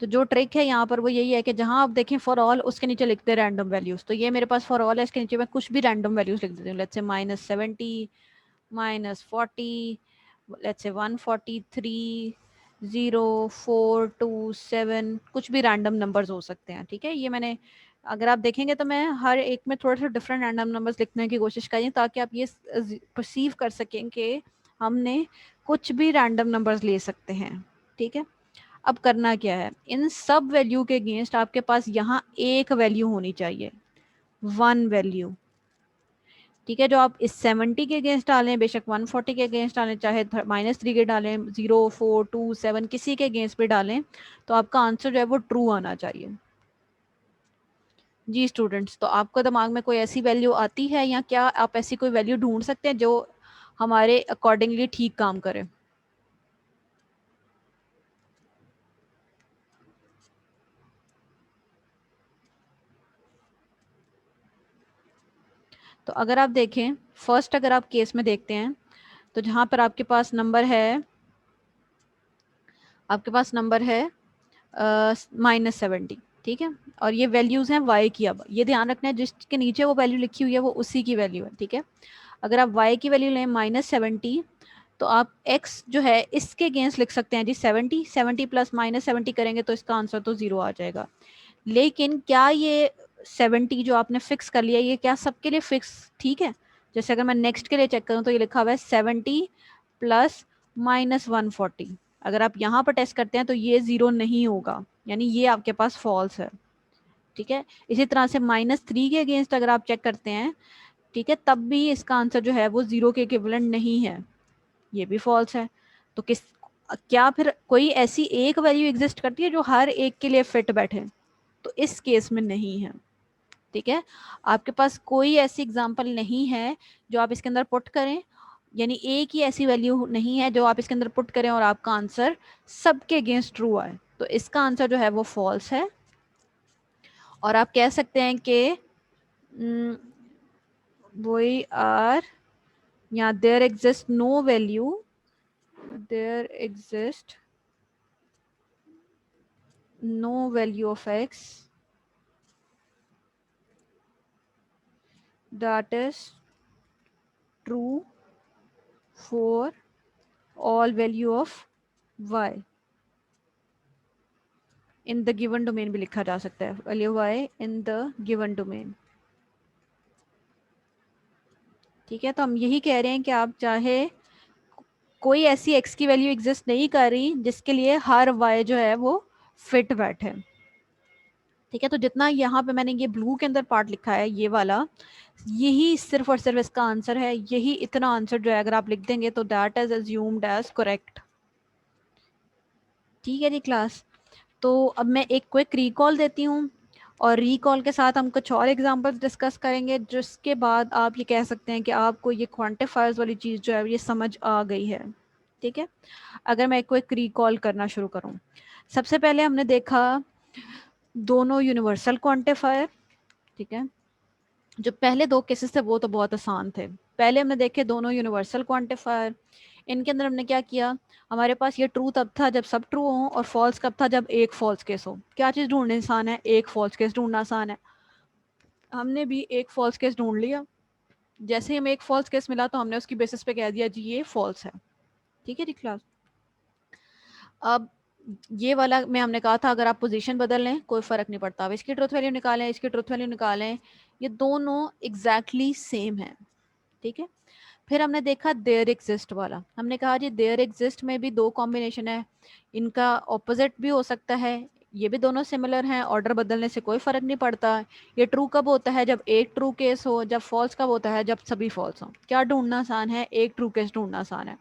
तो जो ट्रिक है यहाँ पर वो यही है कि जहाँ आप देखें फॉर ऑल, उसके नीचे लिखते हैं रैंडम वैल्यूज। तो ये मेरे पास फॉर ऑल है, इसके नीचे मैं कुछ भी रैंडम वैल्यूज लिख देती हूँ। लेट्स से -70, -40, लेट्स से 143, 0, 4, 2, 7, कुछ भी रैंडम नंबर्स हो सकते हैं। ठीक है, ये मैंने, अगर आप देखेंगे तो मैं हर एक में थोड़े से डिफरेंट रैंडम नंबर्स लिखने की कोशिश करी ताकि आप ये परसीव कर सकें कि हमने कुछ भी रैंडम नंबर्स ले सकते हैं। ठीक है, अब करना क्या है, इन सब वैल्यू के अगेंस्ट आपके पास यहाँ एक वैल्यू होनी चाहिए, 1 वैल्यू। ठीक है, जो आप इस 70 के अगेंस्ट डालें, बेशक 140 के अगेंस्ट डालें, चाहे -3 के डालें, 0, 4, 2, 7 किसी के अगेंस्ट भी डालें, तो आपका आंसर जो है वो ट्रू आना चाहिए। जी स्टूडेंट्स, तो आपको दिमाग में कोई ऐसी वैल्यू आती है या क्या आप ऐसी कोई वैल्यू ढूंढ सकते हैं जो हमारे अकॉर्डिंगली ठीक काम करे? तो अगर आप देखें फर्स्ट, अगर आप केस में देखते हैं तो जहाँ पर आपके पास नंबर है, आपके पास नंबर है -70। ठीक है, और ये वैल्यूज़ हैं y की। अब ये ध्यान रखना है जिसके नीचे वो वैल्यू लिखी हुई है वो उसी की वैल्यू है। ठीक है, अगर आप y की वैल्यू लें -70, तो आप x जो है इसके अगेंस्ट लिख सकते हैं जी 70, 70 प्लस -70 करेंगे तो इसका आंसर तो 0 आ जाएगा। लेकिन क्या ये 70 जो आपने फिक्स कर लिया, ये क्या सबके लिए फिक्स ठीक है? जैसे अगर मैं नेक्स्ट के लिए चेक करूँ तो ये लिखा हुआ है 70 प्लस -140। अगर आप यहाँ पर टेस्ट करते हैं तो ये 0 नहीं होगा, यानी ये आपके पास फॉल्स है। ठीक है, इसी तरह से -3 के अगेंस्ट अगर आप चेक करते हैं, ठीक है, तब भी इसका आंसर जो है वो 0 के इक्विवेलेंट नहीं है, ये भी फॉल्स है। तो क्या फिर कोई ऐसी एक वैल्यू एग्जिस्ट करती है जो हर एक के लिए फिट बैठे? तो इस केस में नहीं है, ठीक है। आपके पास कोई ऐसी एग्जांपल नहीं है जो आप इसके अंदर पुट करें, यानी एक ही ऐसी वैल्यू नहीं है जो आप इसके अंदर पुट करें और आपका आंसर सबके अगेंस्ट ट्रू आए। तो इसका आंसर जो है वो फॉल्स है। और आप कह सकते हैं कि वी आर, या there exist no value, there exist no value of x that is true for all value of y in the given domain भी लिखा जा सकता है, value y in the given domain। ठीक है, तो हम यही कह रहे हैं कि आप चाहे कोई ऐसी x की वैल्यू एग्जिस्ट नहीं कर रही जिसके लिए हर y जो है वो फिट बैठे। ठीक है, तो जितना यहाँ पे मैंने ये ब्लू के अंदर पार्ट लिखा है ये वाला, यही सिर्फ और सिर्फ इसका आंसर है। यही इतना आंसर जो है अगर आप लिख देंगे तो that is assumed as correct. ठीक है जी क्लास, तो अब मैं एक क्विक रिकॉल देती हूँ और रिकॉल के साथ हम कुछ और एग्जांपल्स डिस्कस करेंगे, जिसके बाद आप ये कह सकते हैं कि आपको ये क्वांटिफायर्स वाली चीज़ जो है ये समझ आ गई है। ठीक है, अगर मैं एक क्विक रिकॉल करना शुरू करूँ, सबसे पहले हमने देखा दोनों यूनिवर्सल क्वांटिफायर। ठीक है, जो पहले दो केसेस थे वो तो बहुत आसान थे। पहले हमने देखे दोनों यूनिवर्सल क्वांटिफायर, इनके अंदर हमने क्या किया, हमारे पास ये ट्रू तब था जब सब ट्रू हो, और फॉल्स कब था जब एक फॉल्स केस हो। क्या चीज़ ढूंढना आसान है? एक फॉल्स केस ढूंढना आसान है। हमने भी एक फॉल्स केस ढूंढ लिया। जैसे ही हमें एक फॉल्स केस मिला तो हमने उसकी बेसिस पे कह दिया जी ये फॉल्स है। ठीक है जी क्लास, अब ये वाला में हमने कहा था अगर आप पोजीशन बदल लें कोई फर्क नहीं पड़ता। अब इसकी ट्रुथ वैल्यू निकालें, इसकी ट्रुथ वैल्यू निकालें, ये दोनों एग्जैक्टली सेम है। ठीक है, फिर हमने देखा देयर एग्जिस्ट वाला। हमने कहा जी देयर एग्जिस्ट में भी दो कॉम्बिनेशन है, इनका ऑपोजिट भी हो सकता है, ये भी दोनों सिमिलर हैं, ऑर्डर बदलने से कोई फर्क नहीं पड़ता। ये ट्रू कब होता है? जब एक ट्रू केस हो। जब फॉल्स कब होता है? जब सभी फॉल्स हो। क्या ढूंढना आसान है? एक ट्रू केस ढूंढना आसान है।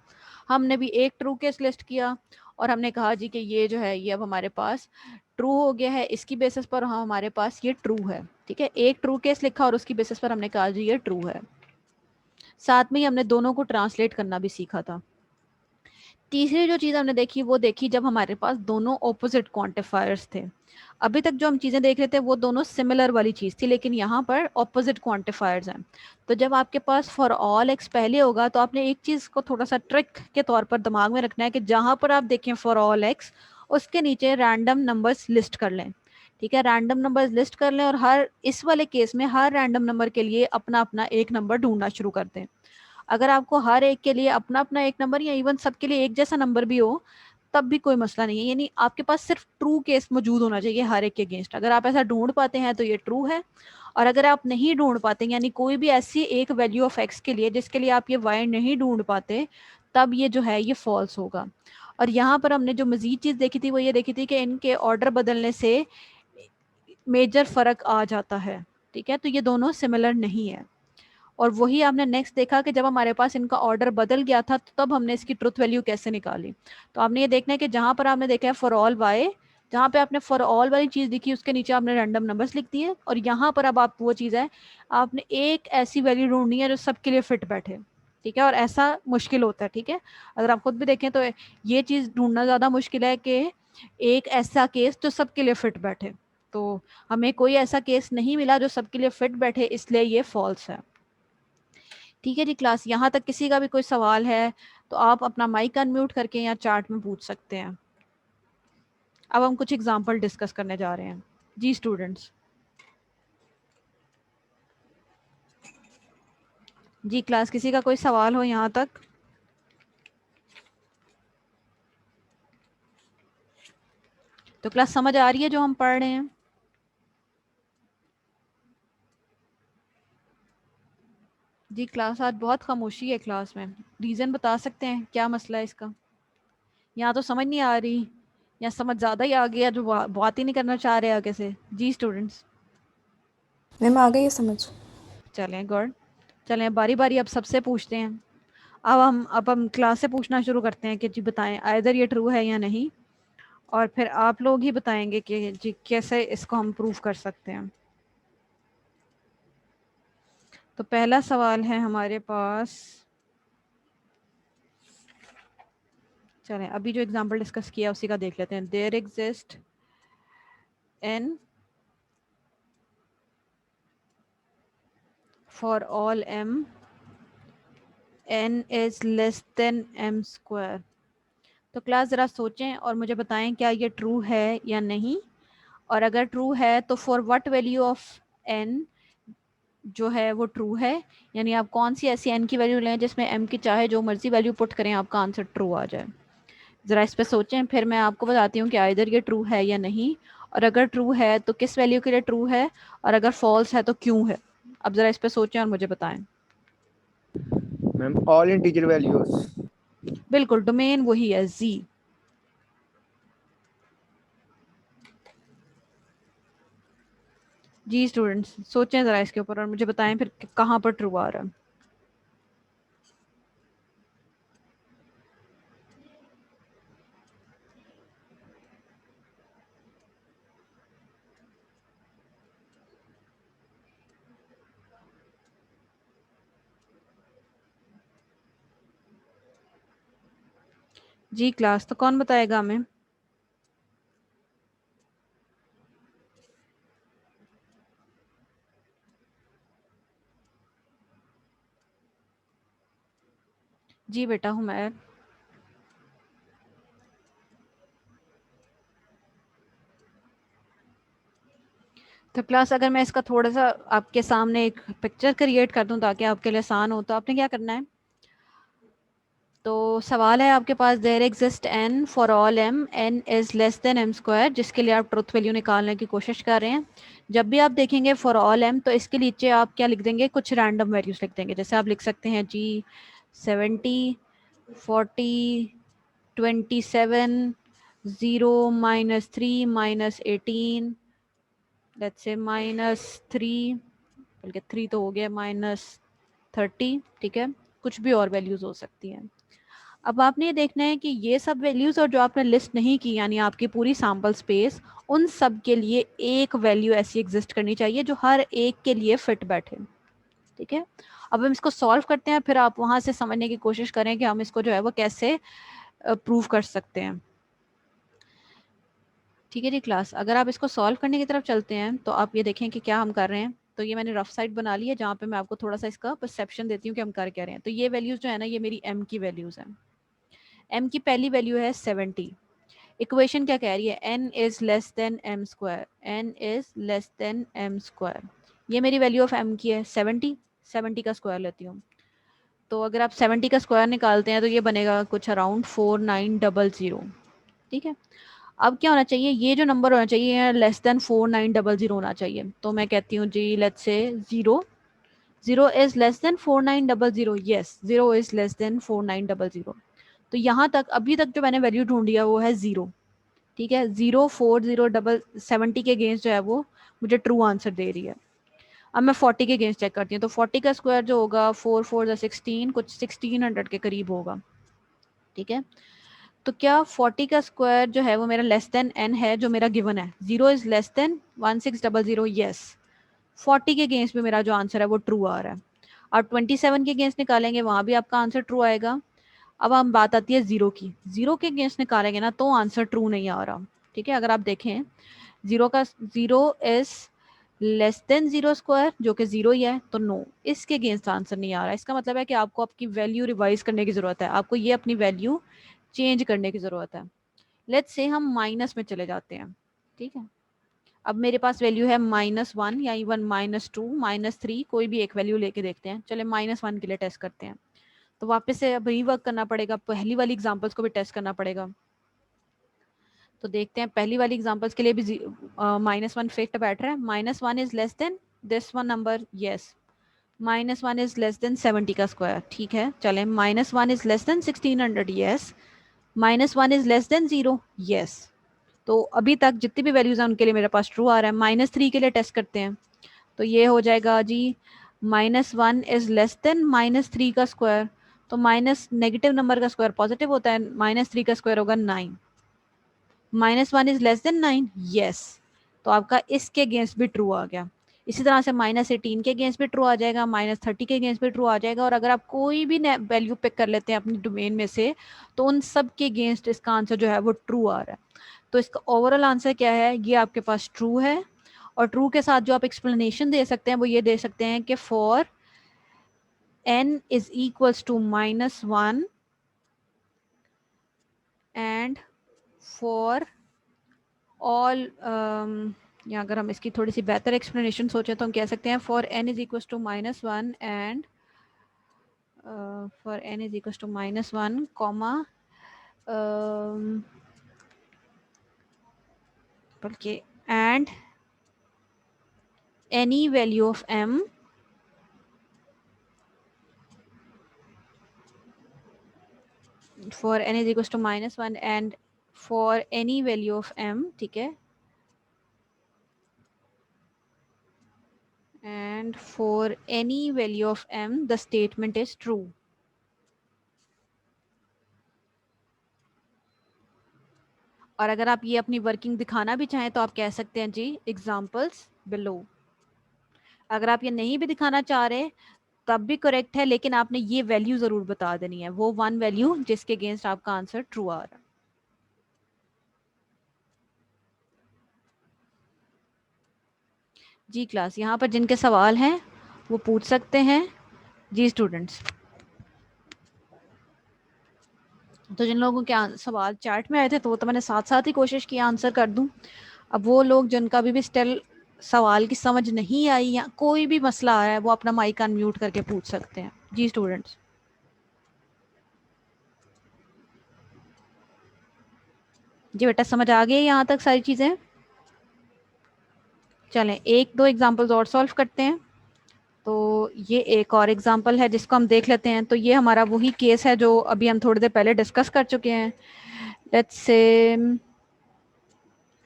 हमने भी एक ट्रू केस लिस्ट किया और हमने कहा जी कि ये जो है ये अब हमारे पास ट्रू हो गया है, इसकी बेसिस पर हमारे पास ये ट्रू है। ठीक है, एक ट्रू केस लिखा और उसकी बेसिस पर हमने कहा जी ये ट्रू है। साथ में ही हमने दोनों को ट्रांसलेट करना भी सीखा था। तीसरी जो चीज़ हमने देखी वो देखी जब हमारे पास दोनों ऑपोजिट क्वांटिफायर्स थे। अभी तक जो हम चीज़ें देख रहे थे वो दोनों सिमिलर वाली चीज़ थी, लेकिन यहाँ पर ऑपोजिट क्वांटिफायर्स हैं। तो जब आपके पास फॉर ऑल एक्स पहले होगा तो आपने एक चीज़ को थोड़ा सा ट्रिक के तौर पर दिमाग में रखना है कि जहाँ पर आप देखें फॉर ऑल एक्स उसके नीचे रैंडम नंबर्स लिस्ट कर लें। ठीक है, रैंडम नंबर्स लिस्ट कर लें और हर इस वाले केस में हर रैंडम नंबर के लिए अपना अपना एक नंबर ढूंढना शुरू कर दें। अगर आपको हर एक के लिए अपना अपना एक नंबर या इवन सबके लिए एक जैसा नंबर भी हो तब भी कोई मसला नहीं है, यानी आपके पास सिर्फ ट्रू केस मौजूद होना चाहिए हर एक के अगेंस्ट। अगर आप ऐसा ढूंढ पाते हैं तो ये ट्रू है, और अगर आप नहीं ढूंढ पाते यानी कोई भी ऐसी एक वैल्यू ऑफ एक्स के लिए जिसके लिए आप ये वाई नहीं ढूंढ पाते, तब ये जो है ये फॉल्स होगा। और यहाँ पर हमने जो मजीद चीज़ देखी थी वो ये देखी थी कि इनके ऑर्डर बदलने से मेजर फर्क आ जाता है। ठीक है, तो ये दोनों सिमिलर नहीं है। और वही आपने नेक्स्ट देखा कि जब हमारे पास इनका ऑर्डर बदल गया था तो तब हमने इसकी ट्रुथ वैल्यू कैसे निकाली। तो आपने ये देखना है कि जहाँ पर आपने देखा है फॉर ऑल वाई, जहाँ पे आपने फॉर ऑल वाली चीज़ लिखी उसके नीचे आपने रैंडम नंबर्स लिख दिए, और यहाँ पर अब आप वो चीज़ है आपने एक ऐसी वैल्यू ढूंढनी है जो सबके लिए फिट बैठे। ठीक है, और ऐसा मुश्किल होता है। ठीक है, अगर आप खुद भी देखें तो ये चीज़ ढूंढना ज़्यादा मुश्किल है कि एक ऐसा केस जो सबके लिए फिट बैठे। तो हमें कोई ऐसा केस नहीं मिला जो सबके लिए फिट बैठे, इसलिए ये फॉल्स है। ठीक है जी क्लास, यहाँ तक किसी का भी कोई सवाल है तो आप अपना माइक अनम्यूट करके या चैट में पूछ सकते हैं। अब हम कुछ एग्जांपल डिस्कस करने जा रहे हैं। जी स्टूडेंट्स, जी क्लास, किसी का कोई सवाल हो यहाँ तक? तो क्लास समझ आ रही है जो हम पढ़ रहे हैं? जी क्लास, आज बहुत खामोशी है क्लास में, रीज़न बता सकते हैं क्या मसला है इसका? यहाँ तो समझ नहीं आ रही या समझ ज़्यादा ही आ गया जो बात ही नहीं करना चाह रहे आगे से। जी स्टूडेंट्स, मैम आ गई है समझ। चलें गुड, चलें बारी बारी अब सबसे पूछते हैं। अब हम क्लास से पूछना शुरू करते हैं कि जी बताएं आइदर ये ट्रू है या नहीं, और फिर आप लोग ही बताएंगे कि जी कैसे इसको हम प्रूव कर सकते हैं। तो पहला सवाल है हमारे पास, चलें अभी जो एग्जांपल डिस्कस किया उसी का देख लेते हैं। There exist n for all m, n is less than m square. तो क्लास ज़रा सोचें और मुझे बताएं क्या ये ट्रू है या नहीं, और अगर ट्रू है तो for what value of n जो है वो ट्रू है, यानी आप कौन सी ऐसी n की वैल्यू लें जिसमें m की चाहे जो मर्जी वैल्यू पुट करें आपका आंसर ट्रू आ जाए। ज़रा इस पे सोचें, फिर मैं आपको बताती हूँ कि आइदर ये ट्रू है या नहीं, और अगर ट्रू है तो किस वैल्यू के लिए ट्रू है, और अगर फॉल्स है तो क्यों है। अब ज़रा इस पे सोचें और मुझे बताएं। Ma'am all integer values. बिल्कुल, डोमेन वही है z। जी स्टूडेंट्स सोचें ज़रा इसके ऊपर और मुझे बताएं फिर कहाँ पर ट्रू आ रहा है। जी क्लास, तो कौन बताएगा हमें? जी बेटा हुमैर। तो क्लास अगर मैं इसका थोड़ा सा आपके सामने एक पिक्चर क्रिएट कर दूं ताकि आपके लिए आसान हो, तो आपने क्या करना है, तो सवाल है आपके पास there exist n for all m, n is less than m square, जिसके लिए आप ट्रुथ वैल्यू निकालने की कोशिश कर रहे हैं। जब भी आप देखेंगे फॉर ऑल m तो इसके नीचे आप क्या लिख देंगे, कुछ रैंडम वैल्यूज लिख देंगे। जैसे आप लिख सकते हैं जी 70, 40, 27, 0, -3, -18, लेट्स से -3, बल्कि 3 तो हो गया, -30, ठीक है, कुछ भी और वैल्यूज हो सकती हैं। अब आपने ये देखना है कि ये सब वैल्यूज और जो आपने लिस्ट नहीं की यानी आपकी पूरी सैम्पल स्पेस, उन सब के लिए एक वैल्यू ऐसी एग्जिस्ट करनी चाहिए जो हर एक के लिए फिट बैठे। ठीक है, अब हम इसको सॉल्व करते हैं, फिर आप वहां से समझने की कोशिश करें कि हम इसको जो है वो कैसे प्रूव कर सकते हैं। ठीक है जी क्लास, अगर आप इसको सॉल्व करने की तरफ चलते हैं तो आप ये देखें कि क्या हम कर रहे हैं। तो ये मैंने रफ साइड बना ली है जहाँ पे मैं आपको थोड़ा सा इसका परसेप्शन देती हूँ कि हम कर क्या रहे हैं। तो ये वैल्यूज जो है ना, ये मेरी m की वैल्यूज हैं। m की पहली वैल्यू है 70। इक्वेशन क्या कह रही है, n is less than m square, n is less than m square. ये मेरी वैल्यू ऑफ m की है 70, 70 का स्क्वायर लेती हूँ। तो अगर आप 70 का स्क्वायर निकालते हैं तो ये बनेगा कुछ अराउंड 4900। ठीक है, अब क्या होना चाहिए, ये जो नंबर होना चाहिए लेस देन 4900 होना चाहिए। तो मैं कहती हूँ जी let's say 0, 0 is less then 4900, yes 0 is less then 4900। तो यहाँ तक अभी तक जो मैंने वैल्यू ढूंढी है वो है 0। ठीक है, 04070 के अगेंस्ट जो है वो मुझे ट्रू आंसर दे रही है। अब मैं 40 के अगेंस्ट चेक करती हूँ, तो 40 का स्क्वायर जो होगा 4 4 16, कुछ 1600 के करीब होगा। ठीक है, तो क्या 40 का स्क्वायर जो है वो मेरा लेस देन n है जो मेरा गिवन है, 0 इज लेस देन 1600, यस 40 के अगेंस्ट भी मेरा जो आंसर है वो ट्रू आ रहा है। और 27 के अगेंस्ट निकालेंगे वहां भी आपका आंसर ट्रू आएगा। अब हम बात आती है 0 की, 0 के अगेंस्ट निकालेंगे ना तो आंसर ट्रू नहीं आ रहा। ठीक है, अगर आप देखें 0 इज लेस देन 0 स्क्वायर जो कि 0 ही है, तो नो, इसके अगेंस्ट आंसर नहीं आ रहा। इसका मतलब है कि आपको आपकी वैल्यू रिवाइज करने की ज़रूरत है, आपको ये अपनी वैल्यू चेंज करने की ज़रूरत है। लेट्स से हम माइनस में चले जाते हैं। ठीक है, अब मेरे पास वैल्यू है -1 या इवन -2, -3, कोई भी एक वैल्यू लेके देखते हैं। चले -1 के लिए टेस्ट करते हैं। तो वापस से अब रीवर्क करना पड़ेगा, पहली वाली एग्जांपल्स को भी टेस्ट करना पड़ेगा। तो देखते हैं पहली वाली एग्जांपल्स के लिए भी -1 फिट बैठ रहा है। -1 is less then this one number, yes -1 is less then 70 का स्क्वायर। ठीक है, चले -1 is less then 1600, yes -1 is less then 0, yes. तो अभी तक जितनी भी वैल्यूज हैं उनके लिए मेरे पास ट्रू आ रहा है। -3 के लिए टेस्ट करते हैं, तो ये हो जाएगा जी -1 इज लेस देन -3 का स्क्वायर। तो माइनस नेगेटिव नंबर का स्क्वायर पॉजिटिव होता है, -3 का स्क्वायर होगा 9, -1 इज लेस देन 9, यस, तो आपका इसके अगेंस्ट भी ट्रू आ गया। इसी तरह से -18 के अगेंस्ट भी ट्रू आ जाएगा, -30 के अगेंस्ट भी ट्रू आ जाएगा, और अगर आप कोई भी वैल्यू पिक कर लेते हैं अपनी डोमेन में से तो उन सब के अगेंस्ट इसका आंसर जो है वो ट्रू आ रहा है। तो इसका ओवरऑल आंसर क्या है, ये आपके पास ट्रू है, और ट्रू के साथ जो आप एक्सप्लेनेशन दे सकते हैं वो ये दे सकते हैं कि for n is equals to -1 and for all या अगर हम इसकी थोड़ी सी बेहतर एक्सप्लेनेशन सोचें तो हम कह सकते हैं for n is equals to -1 and for n is equals to -1 comma बल्कि and any value of m for n is equals to -1 and for any value of m, ठीक है, and for any value of m the statement is true। और अगर आप ये अपनी working दिखाना भी चाहें तो आप कह सकते हैं जी एग्जाम्पल्स बिलो। अगर आप ये नहीं भी दिखाना चाह रहे तब भी करेक्ट है, लेकिन आपने ये वैल्यू जरूर बता देनी है, वो वन वैल्यू जिसके अगेंस्ट आपका आंसर ट्रू आ रहा है। जी क्लास, यहाँ पर जिनके सवाल हैं वो पूछ सकते हैं। जी स्टूडेंट्स, तो जिन लोगों के सवाल चैट में आए थे तो वो तो मैंने साथ साथ ही कोशिश की आंसर कर दूं। अब वो लोग जिनका भी स्टिल सवाल की समझ नहीं आई या कोई भी मसला आया है वो अपना माइक अनम्यूट करके पूछ सकते हैं। जी स्टूडेंट्स, जी बेटा समझ आ गई यहाँ तक सारी चीजें? चलें एक दो एग्जांपल्स और सॉल्व करते हैं। तो ये एक और एग्जांपल है जिसको हम देख लेते हैं। तो ये हमारा वही केस है जो अभी हम थोड़ी देर पहले डिस्कस कर चुके हैं। लेट्स से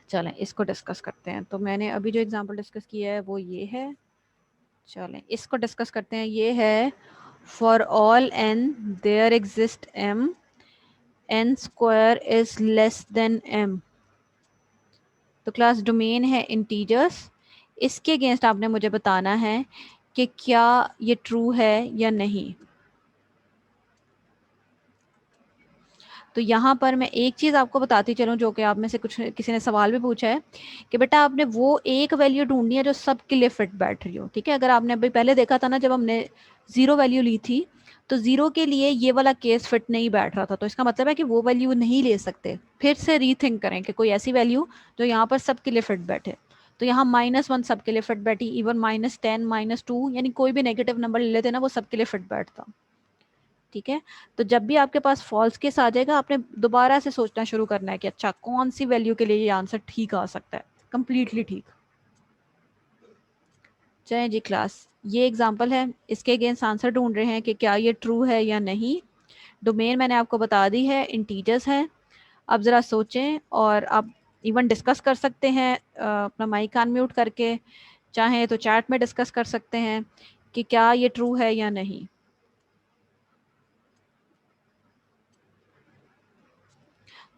चलें इसको डिस्कस करते हैं। तो मैंने अभी जो एग्जांपल डिस्कस किया है वो ये है। चलें इसको डिस्कस करते हैं। ये है for all n there exist m, n square is less than m। तो क्लास डोमेन है इंटीजर्स। इसके अगेंस्ट आपने मुझे बताना है कि क्या ये ट्रू है या नहीं। तो यहाँ पर मैं एक चीज़ आपको बताती चलूँ जो कि आप में से कुछ किसी ने सवाल भी पूछा है कि बेटा आपने वो एक वैल्यू ढूंढनी है जो सबके लिए फिट बैठ रही हो। ठीक है, अगर आपने अभी पहले देखा था ना जब हमने 0 वैल्यू ली थी तो 0 के लिए ये वाला केस फिट नहीं बैठ रहा था, तो इसका मतलब है कि वो वैल्यू नहीं ले सकते। फिर से रीथिंक करें कि कोई ऐसी वैल्यू जो यहाँ पर सबके लिए फिट बैठे। तो यहाँ -1 सबके लिए फिट बैठी, इवन -10 -2 यानी कोई भी नेगेटिव नंबर ले लेते ना वो सबके लिए फिट बैठता। ठीक है, तो जब भी आपके पास फॉल्स केस आ जाएगा आपने दोबारा से सोचना शुरू करना है कि अच्छा कौन सी वैल्यू के लिए ये आंसर ठीक आ सकता है, कंप्लीटली ठीक। चलिए जी क्लास, ये एग्जांपल है, इसके अगेंस्ट आंसर ढूंढ रहे हैं कि क्या ये ट्रू है या नहीं। डोमेन मैंने आपको बता दी है, इंटीजर्स है। अब ज़रा सोचें और आप इवन डिस्कस कर सकते हैं अपना माइक अनम्यूट करके, चाहें तो चैट में डिस्कस कर सकते हैं कि क्या ये ट्रू है या नहीं।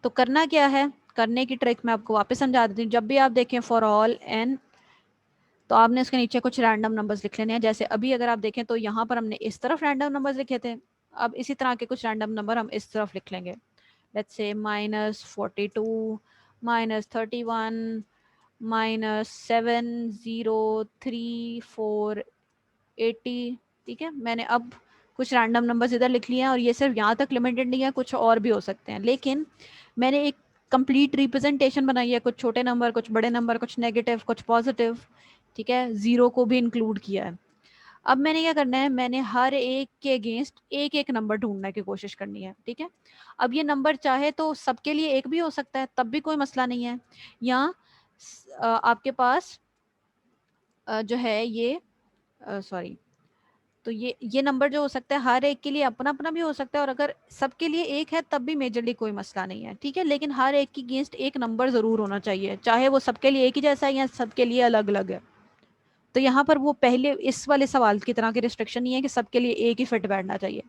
तो करना क्या है, करने की ट्रिक मैं आपको वापस समझा देती हूँ। जब भी आप देखें फॉर ऑल n तो आपने उसके नीचे कुछ रैंडम नंबर्स लिख लेने हैं। जैसे अभी अगर आप देखें तो यहाँ पर हमने इस तरफ रैंडम नंबर्स लिखे थे, अब इसी तरह के कुछ रैंडम नंबर हम इस तरफ लिख लेंगे। Let's say -42 -31 -70348। ठीक है, मैंने अब कुछ रैंडम नंबर्स इधर लिख लिए हैं और ये सिर्फ यहाँ तक लिमिटेड नहीं है, कुछ और भी हो सकते हैं, लेकिन मैंने एक कंप्लीट रिप्रेजेंटेशन बनाई है। कुछ छोटे नंबर, कुछ बड़े नंबर, कुछ नेगेटिव, कुछ पॉजिटिव। ठीक है, 0 को भी इंक्लूड किया है। अब मैंने क्या करना है, मैंने हर एक के अगेंस्ट एक एक नंबर ढूंढने की कोशिश करनी है। ठीक है, अब ये नंबर चाहे तो सबके लिए एक भी हो सकता है, तब भी कोई मसला नहीं है। या आपके पास जो है ये सॉरी, तो ये नंबर जो हो सकता है हर एक के लिए अपना अपना भी हो सकता है, और अगर सबके लिए एक है तब भी मेजरली कोई मसला नहीं है। ठीक है, लेकिन हर एक की अगेंस्ट एक नंबर ज़रूर होना चाहिए, चाहे वो सबके लिए एक ही जैसा है या सबके लिए अलग अलग है। तो यहाँ पर वो पहले इस वाले सवाल की तरह की रिस्ट्रिक्शन नहीं है कि सबके लिए एक ही फिट बैठना चाहिए,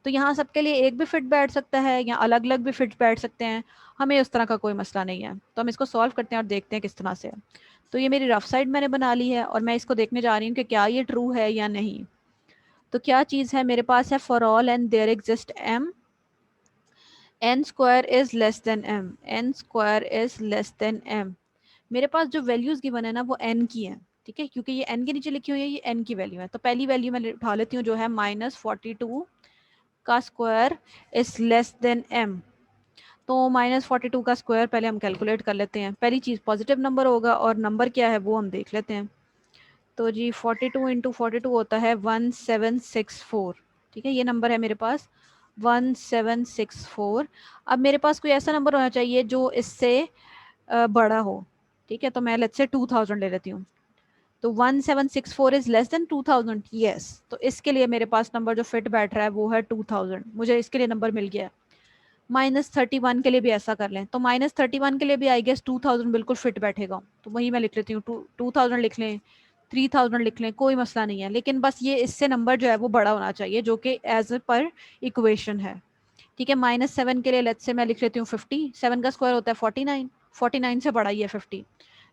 तो यहाँ सबके लिए एक भी फिट बैठ सकता है या अलग अलग भी फिट बैठ सकते हैं, हमें उस तरह का कोई मसला नहीं है। तो हम इसको सॉल्व करते हैं और देखते हैं किस तरह से है। तो ये मेरी रफ साइड मैंने बना ली है और मैं इसको देखने जा रही हूँ कि क्या ये ट्रू है या नहीं। तो क्या चीज़ है मेरे पास है, for all and there exist m, n square is less than m, n square is less than m। मेरे पास जो वैल्यूज गिवन है ना वो n की है, ठीक है, क्योंकि ये n के नीचे लिखी हुई है, ये n की वैल्यू है। तो पहली वैल्यू मैं उठा लेती हूँ जो है -42 का square is less than m। तो -42 का स्क्वायर पहले हम कैलकुलेट कर लेते हैं। पहली चीज़ पॉजिटिव नंबर होगा और नंबर क्या है वो हम देख लेते हैं। तो जी 42 इंटू 42 होता है 1764, ठीक है, ये नंबर है मेरे पास 1764। अब मेरे पास कोई ऐसा नंबर होना चाहिए जो इससे बड़ा हो, ठीक है, तो मैं लेट्स से 2000 ले लेती हूँ। तो 1764 इज लेस देन 2000, यस। तो इसके लिए मेरे पास नंबर जो फिट बैठ रहा है वो है 2000, मुझे इसके लिए नंबर मिल गया। -31 के लिए भी ऐसा कर लें, तो -31 के लिए भी आई गेस 2000 बिल्कुल फिट बैठेगा, तो वही मैं लिख लेती हूँ, 2000 लिख लें, 3000 लिख लें, कोई मसला नहीं है, लेकिन बस ये इससे नंबर जो है वो बड़ा होना चाहिए जो कि एज पर इक्वेशन है, ठीक है। -7 के लिए लेट्स से मैं लिख लेती हूँ 50, 7 का स्क्वायर होता है 49, 49 से बड़ा ही है 50,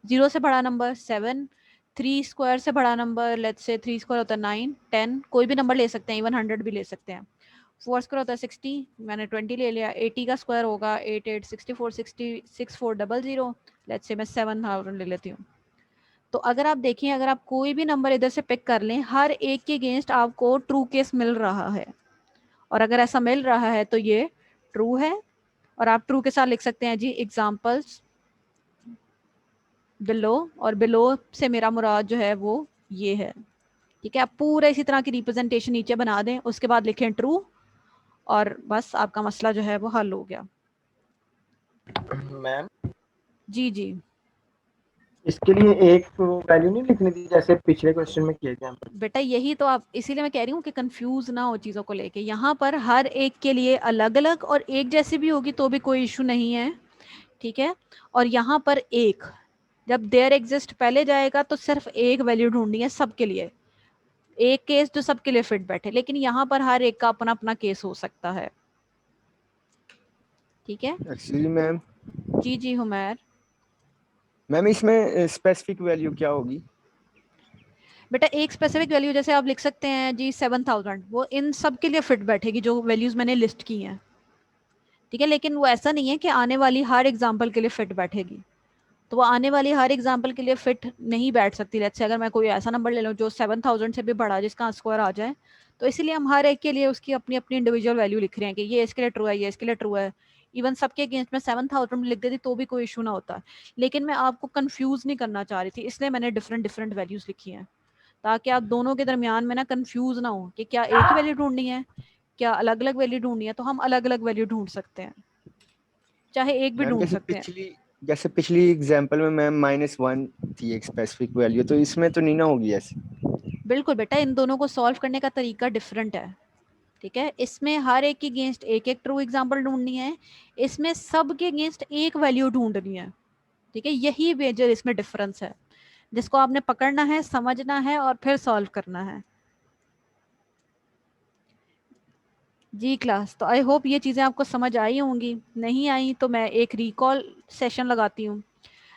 0 से बड़ा नंबर 7, 3 स्क्वायर से बड़ा नंबर लेट्स से 3 स्क्वायर होता है 9, 10, कोई भी नंबर ले सकते हैं, इवन 100 भी ले सकते हैं। 4 स्क्वायर होता है 60, मैंने 20 ले लिया। 80 का स्क्वायर होगा 8 8 64 60 6400, लेट्स से मैं 7000 ले लेती हूँ। तो अगर आप देखें, अगर आप कोई भी नंबर इधर से पिक कर लें, हर एक के अगेंस्ट आपको ट्रू केस मिल रहा है, और अगर ऐसा मिल रहा है तो ये ट्रू है। और आप ट्रू के साथ लिख सकते हैं जी एग्जाम्पल्स बिलो, और बिलो से मेरा मुराद जो है वो ये है, ठीक है। आप पूरा इसी तरह की रिप्रेजेंटेशन नीचे बना दें, उसके बाद लिखें ट्रू, और बस आपका मसला जो है वो हल हो गया। मैम जी जी इसके लिए एक वैल्यू नहीं लिखनी थी जैसे पिछले क्वेश्चन में किए थे हम? बेटा, यही तो आप, इसीलिए मैं कह रही हूँ कि कंफ्यूज ना हो चीज़ों को लेके। यहाँ पर हर एक के लिए अलग अलग और एक जैसी भी होगी तो भी कोई इशू नहीं है, ठीक है। और यहाँ पर एक, जब देयर एग्जिस्ट पहले जाएगा तो सिर्फ एक वैल्यू ढूंढनी है सबके लिए, एक केस जो सबके लिए फिट बैठे, लेकिन यहाँ पर हर एक का अपना अपना केस हो सकता है, ठीक है। एक्चुअली मैम जी जी हुमैर। मैम इसमें स्पेसिफिक वैल्यू क्या होगी? बेटा एक स्पेसिफिक वैल्यू जैसे आप लिख सकते हैं जी 7000, वो इन सब के लिए फिट बैठेगी जो वैल्यूज मैंने लिस्ट की हैं, ठीक है। लेकिन वो ऐसा नहीं है कि आने वाली हर एग्जाम्पल के लिए फिट बैठेगी, तो वो आने वाली हर एग्जाम्पल के लिए फिट नहीं बैठ सकती। लेट्स से अगर मैं कोई ऐसा नंबर ले लूँ जो 7000 से भी बड़ा, जिसका स्क्वायर आ जाए, तो इसीलिए हम हर एक के लिए उसकी अपनी अपनी इंडिविजुअल वैल्यू लिख रहे हैं कि ये इसके लिए ट्रू है, ये इसके लिए ट्रू है। इवन सबके अगेंस्ट में 7000 लिख देती तो भी कोई इशू ना होता, लेकिन मैं आपको कंफ्यूज नहीं करना चाह रही थी, इसलिए मैंने डिफरेंट डिफरेंट वैल्यूज लिखी हैं, ताकि आप दोनों के दरमियान में ना कंफ्यूज ना हो कि क्या एक ही वैल्यू ढूंढनी है, क्या अलग अलग वैल्यू ढूंढनी है। तो हम अलग अलग वैल्यू ढूंढ सकते हैं, चाहे एक भी मैम ढूंढ सकते हैं। जैसे पिछली एग्जांपल में मैम -1 थी एक स्पेसिफिक वैल्यू, तो इसमें तो नहीं ना होगी ऐसी? बिल्कुल बेटा, इन दोनों को सॉल्व करने का तरीका डिफरेंट है, ठीक है। इसमें हर एक के अगेंस्ट एक एक ट्रू एग्जांपल ढूंढनी है, इसमें सब के अगेंस्ट एक वैल्यू ढूंढनी है, ठीक है। यही मेजर इसमें डिफरेंस है, जिसको आपने पकड़ना है, समझना है और फिर सॉल्व करना है। जी क्लास, तो आई होप ये चीज़ें आपको समझ आई होंगी, नहीं आई तो मैं एक रिकॉल सेशन लगाती हूँ।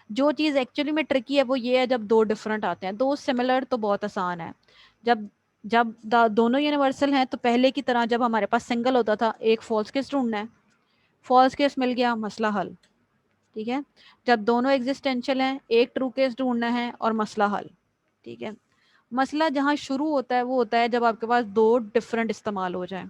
जो चीज़ एक्चुअली में ट्रिकी है वो ये है, जब दो डिफरेंट आते हैं, दो सिमिलर तो बहुत आसान है। जब जब दोनों यूनिवर्सल हैं तो पहले की तरह जब हमारे पास सिंगल होता था, एक फॉल्स केस ढूंढना है, फॉल्स केस मिल गया, मसला हल, ठीक है। जब दोनों एग्जिस्टेंशियल हैं, एक ट्रू केस ढूंढना है और मसला हल, ठीक है। मसला जहाँ शुरू होता है वो होता है जब आपके पास दो डिफरेंट इस्तेमाल हो जाए।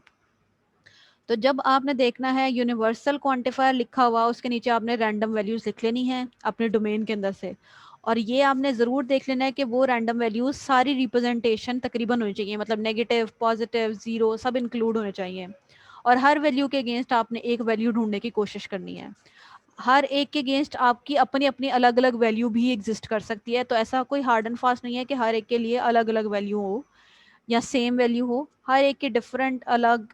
तो जब आपने देखना है यूनिवर्सल क्वांटिफायर लिखा हुआ, उसके नीचे आपने रैंडम वैल्यूज लिख लेनी है अपने डोमेन के अंदर से, और ये आपने ज़रूर देख लेना है कि वो रैंडम वैल्यूज सारी रिप्रेजेंटेशन तकरीबन होनी चाहिए, मतलब नेगेटिव, पॉजिटिव, ज़ीरो सब इंक्लूड होने चाहिए। और हर वैल्यू के अगेंस्ट आपने एक वैल्यू ढूंढने की कोशिश करनी है। हर एक के अगेंस्ट आपकी अपनी अपनी अलग अलग वैल्यू भी एग्जिस्ट कर सकती है, तो ऐसा कोई हार्ड एंड फास्ट नहीं है कि हर एक के लिए अलग अलग वैल्यू हो या सेम वैल्यू हो, हर एक के डिफरेंट अलग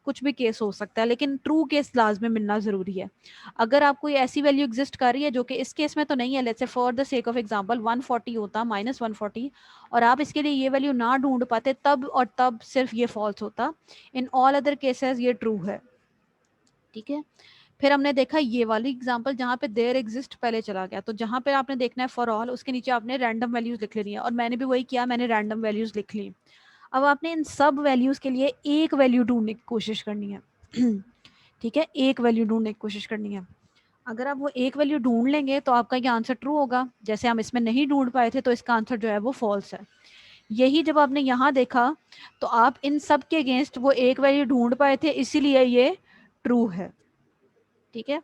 कुछ भी केस हो सकता है, लेकिन ट्रू केस लाजमी मिलना ज़रूरी है। अगर आप कोई ऐसी वैल्यू एग्जिस्ट कर रही है जो कि इस केस में तो नहीं है, let's say for the sake of example 140 होता -140 और आप इसके लिए ये वैल्यू ना ढूंढ पाते, तब और तब सिर्फ ये फॉल्स होता। इन ऑल अदर केसेस ये ट्रू है, ठीक है। फिर हमने देखा ये वाली एग्जांपल जहाँ पे देयर एग्जिस्ट पहले चला गया, तो जहाँ पे आपने देखना है फॉर ऑल, उसके नीचे आपने रैंडम वैल्यूज लिख लेनी है, और मैंने भी वही किया, मैंने रैंडम वैल्यूज लिख ली। अब आपने इन सब वैल्यूज के लिए एक वैल्यू ढूंढने की कोशिश करनी है ठीक है, एक वैल्यू ढूंढने की कोशिश करनी है। अगर आप वो एक वैल्यू ढूंढ लेंगे तो आपका ये आंसर ट्रू होगा। जैसे हम इसमें नहीं ढूंढ पाए थे तो इसका आंसर जो है वो फॉल्स है। यही जब आपने यहाँ देखा तो आप इन सब के अगेंस्ट वो एक वैल्यू ढूंढ पाए थे, इसीलिए ये ट्रू है, ठीक है।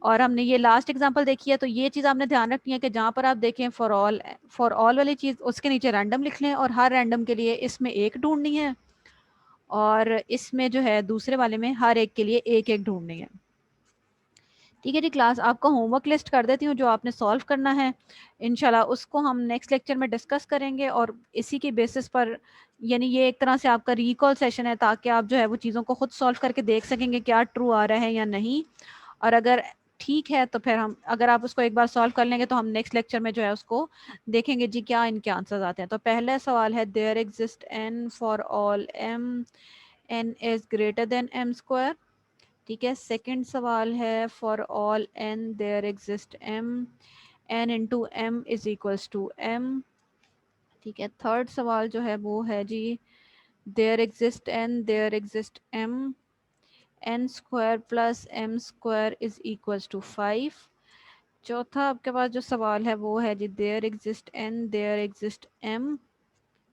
और हमने ये लास्ट एग्जांपल देखी है, तो ये चीज़ आपने ध्यान रखनी है कि जहाँ पर आप देखें फॉर ऑल वाली चीज़, उसके नीचे रैंडम लिख लें, और हर रैंडम के लिए इसमें एक ढूंढनी है, और इसमें जो है दूसरे वाले में हर एक के लिए एक एक ढूंढनी है, ठीक है जी। क्लास आपका होमवर्क लिस्ट कर देती हूँ जो आपने सॉल्व करना है, इंशाल्लाह उसको हम नेक्स्ट लेक्चर में डिस्कस करेंगे, और इसी के बेसिस पर, यानी ये एक तरह से आपका रिकॉल सेशन है, ताकि आप जो है वो चीज़ों को खुद सॉल्व करके देख सकेंगे क्या ट्रू आ रहा है या नहीं। और अगर ठीक है तो फिर हम, अगर आप उसको एक बार सॉल्व कर लेंगे तो हम नेक्स्ट लेक्चर में जो है उसको देखेंगे जी क्या इनके आंसर्स आते हैं। तो पहला सवाल है there exist n for all M n is greater than m square, ठीक है। सेकंड सवाल है for all n there exist m n into m is equals to M, ठीक है। थर्ड सवाल जो है वो है जी there exist m n square plus M square is equals to 5। चौथा आपके पास जो सवाल है वो है जी there exist m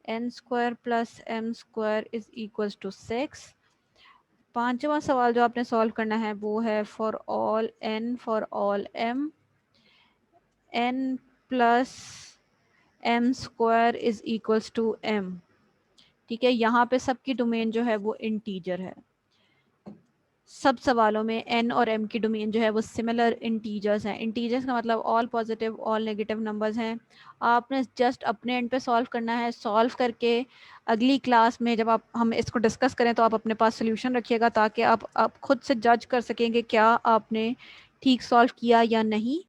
n square plus M square is equals to 6। पांचवा सवाल जो आपने सॉल्व करना है वो है for all M N plus M square is equals to M, ठीक है। यहाँ पे सबकी डोमेन जो है वो इंटीजर है। सब सवालों में एन और एम की डोमेन जो है वो सिमिलर इंटीजर्स हैं। इंटीजर्स का मतलब all positive all negative numbers हैं। आपने जस्ट अपने एंड पे सॉल्व करना है, सॉल्व करके अगली क्लास में जब हम इसको डिस्कस करें तो आप अपने पास सोल्यूशन रखिएगा, ताकि आप खुद से जज कर सकेंगे क्या आपने ठीक सॉल्व किया या नहीं।